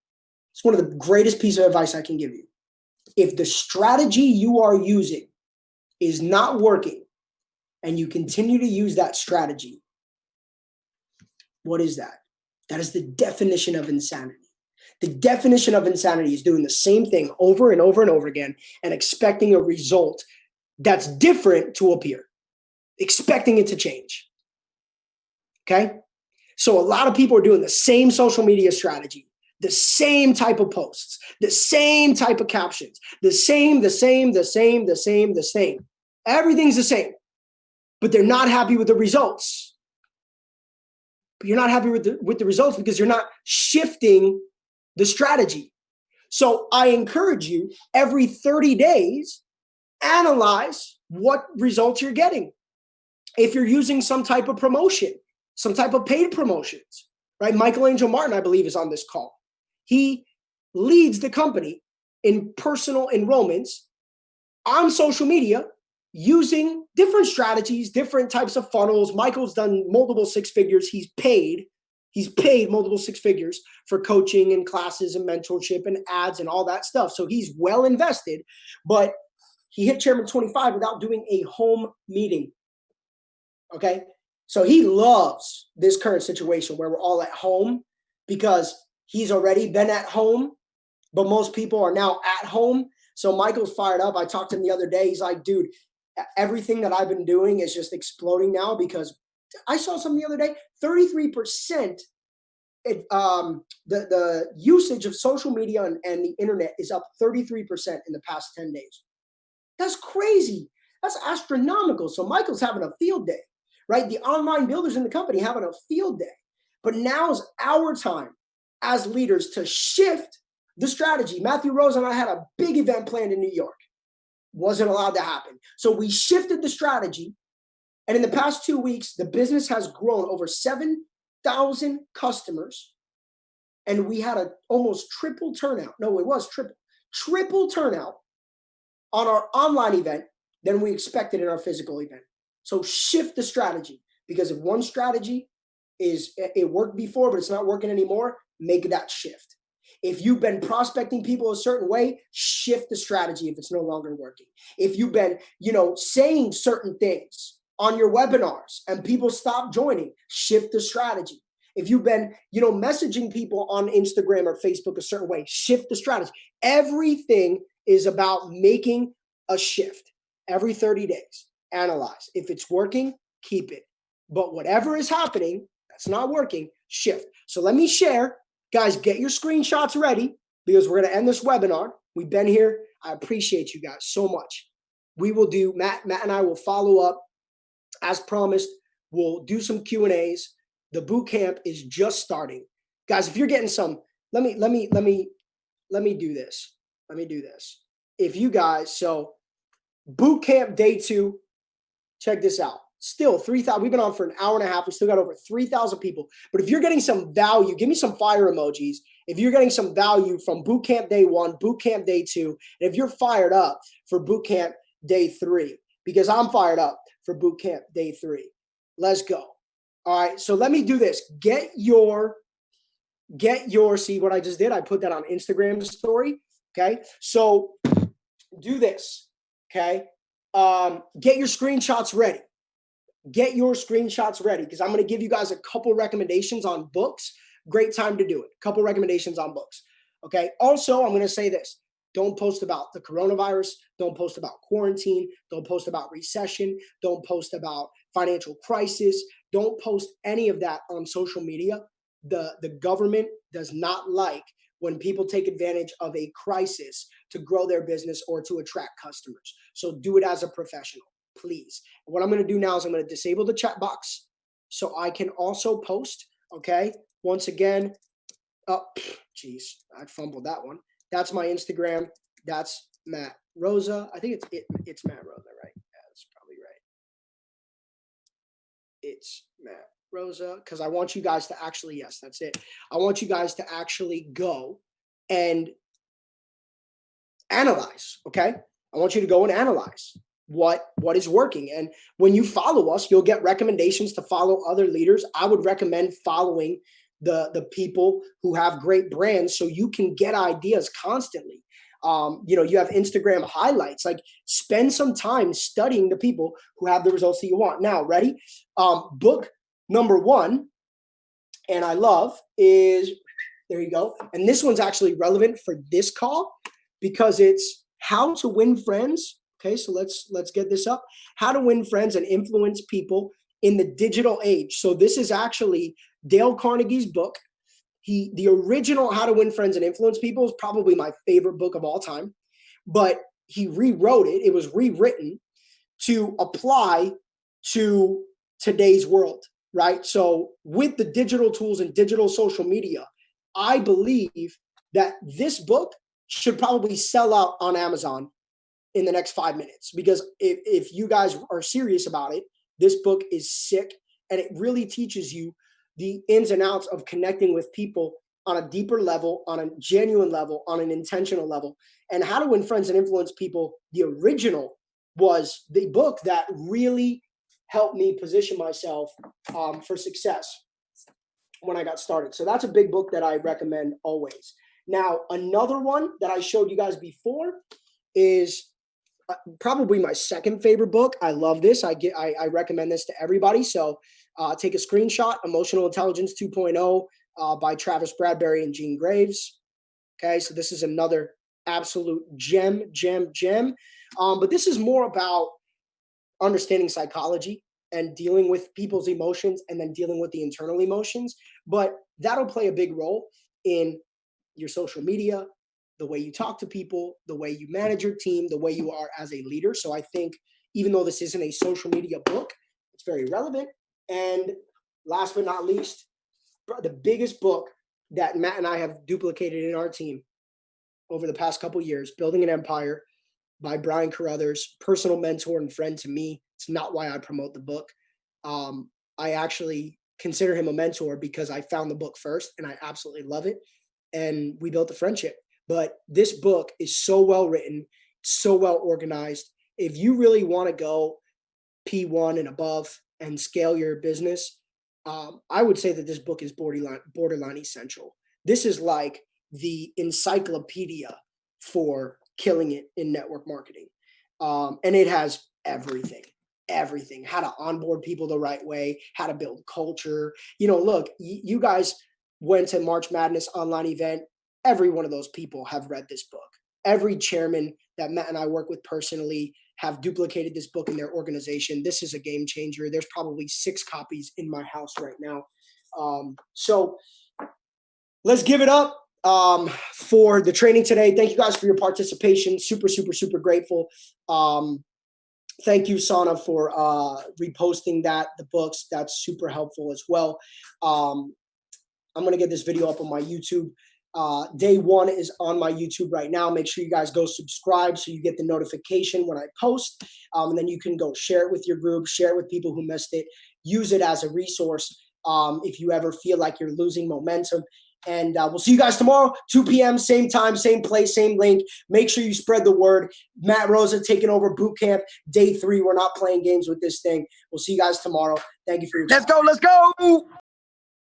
It's one of the greatest pieces of advice I can give you. If the strategy you are using is not working and you continue to use that strategy, what is that? That is the definition of insanity. The definition of insanity is doing the same thing over and over and over again and expecting a result that's different to appear, expecting it to change. Okay? So a lot of people are doing the same social media strategy, the same type of posts, the same type of captions, the same. Everything's the same, but they're not happy with the results. But you're not happy with the results because you're not shifting the strategy. So I encourage you, every 30 days, analyze what results you're getting. If you're using some type of promotion, some type of paid promotions, right? Michael Angel Martin, I believe, is on this call. He leads the company in personal enrollments on social media using different strategies, different types of funnels. Michael's done multiple six figures. He's paid multiple six figures for coaching and classes and mentorship and ads and all that stuff. So he's well invested, but he hit Chairman 25 without doing a home meeting. Okay. So he loves this current situation where we're all at home because he's already been at home, but most people are now at home. So Michael's fired up. I talked to him the other day. He's like, dude, everything that I've been doing is just exploding now because I saw something the other day, 33%, the usage of social media and the internet is up 33% in the past 10 days. That's crazy. That's astronomical. So Michael's having a field day, right? The online builders in the company having a field day. But now's our time as leaders to shift the strategy. Matthew Rose and I had a big event planned in New York. Wasn't allowed to happen. So we shifted the strategy. And in the past 2 weeks, the business has grown over 7,000 customers. And we had a almost triple turnout. No, it was triple turnout on our online event than we expected in our physical event. So shift the strategy, because if one strategy it worked before, but it's not working anymore, make that shift. If you've been prospecting people a certain way, shift the strategy if it's no longer working. If you've been, saying certain things on your webinars and people stop joining, shift the strategy. If you've been, messaging people on Instagram or Facebook a certain way, shift the strategy. Everything is about making a shift every 30 days. Analyze. If it's working, keep it. But whatever is happening that's not working, shift. So let me share. Guys, get your screenshots ready because we're going to end this webinar. We've been here. I appreciate you guys so much. We will do, Matt and I will follow up as promised We'll do some Q&As. The boot camp is just starting. Guys, if you're getting some, let me do this. Let me do this. If you guys, so boot camp day 2, check this out. Still 3,000. We've been on for an hour and a half. We still got over 3,000 people. But if you're getting some value, give me some fire emojis. If you're getting some value from boot camp day 1, boot camp day 2, and if you're fired up for boot camp day 3, because I'm fired up for boot camp day 3. Let's go. All right. So let me do this. Get your, see what I just did? I put that on Instagram story. Okay. So do this. Okay. Get your screenshots ready. Get your screenshots ready, because I'm going to give you guys a couple recommendations on books. Great time to do it. A couple recommendations on books. Okay. Also, I'm going to say this. Don't post about the coronavirus. Don't post about quarantine. Don't post about recession. Don't post about financial crisis. Don't post any of that on social media. The government does not like when people take advantage of a crisis to grow their business or to attract customers. So do it as a professional, please. What I'm going to do now is I'm going to disable the chat box so I can also post. Okay. Once again, geez, I fumbled that one. That's my Instagram. That's Matt Rosa. I think it's Matt Rosa, right? Yeah, that's probably right. It's Matt Rosa, because I want you guys to actually, yes, that's it. I want you guys to actually go and analyze, okay? I want you to go and analyze what is working. And when you follow us, you'll get recommendations to follow other leaders. I would recommend following the people who have great brands so you can get ideas constantly. You have Instagram highlights. Like, spend some time studying the people who have the results that you want. Now, ready? Book number 1, and I love, is, there you go. And this one's actually relevant for this call because it's How to Win Friends. Okay, so let's get this up. How to Win Friends and Influence People in the Digital Age. So this is actually Dale Carnegie's book. The original How to Win Friends and Influence People is probably my favorite book of all time, but he rewrote it. It was rewritten to apply to today's world, right? So with the digital tools and digital social media, I believe that this book should probably sell out on Amazon in the next 5 minutes, because if you guys are serious about it, this book is sick, and it really teaches you the ins and outs of connecting with people on a deeper level, on a genuine level, on an intentional level. And How to Win Friends and Influence People, the original, was the book that really helped me position myself for success when I got started. So that's a big book that I recommend always. Now, another one that I showed you guys before is probably my second favorite book. I love this. I recommend this to everybody. So take a screenshot, Emotional Intelligence 2.0 by Travis Bradberry and Gene Graves. Okay, so this is another absolute gem. But this is more about understanding psychology and dealing with people's emotions and then dealing with the internal emotions. But that'll play a big role in your social media, the way you talk to people, the way you manage your team, the way you are as a leader. So I think even though this isn't a social media book, it's very relevant. And last but not least, the biggest book that Matt and I have duplicated in our team over the past couple of years, Building an Empire by Brian Carruthers, personal mentor and friend to me. It's not why I promote the book. I actually consider him a mentor because I found the book first and I absolutely love it. And we built a friendship. But this book is so well written, so well organized. If you really want to go P1 and above and scale your business, I would say that this book is borderline essential. This is like the encyclopedia for killing it in network marketing. And it has everything, how to onboard people the right way, how to build culture. Look, you guys went to March Madness online event. Every one of those people have read this book. Every chairman that Matt and I work with personally have duplicated this book in their organization. This is a game changer. There's probably 6 copies in my house right now. So let's give it up for the training today. Thank you guys for your participation. Super, super, super grateful. Thank you, Sana, for reposting the books. That's super helpful as well. I'm going to get this video up on my YouTube. Day one is on my YouTube right now. Make sure you guys go subscribe so you get the notification when I post. And then you can go share it with your group, share it with people who missed it. Use it as a resource if you ever feel like you're losing momentum. And we'll see you guys tomorrow, 2 p.m., same time, same place, same link. Make sure you spread the word. Matt Rosa taking over boot camp, day 3. We're not playing games with this thing. We'll see you guys tomorrow. Thank you for your time. Let's go.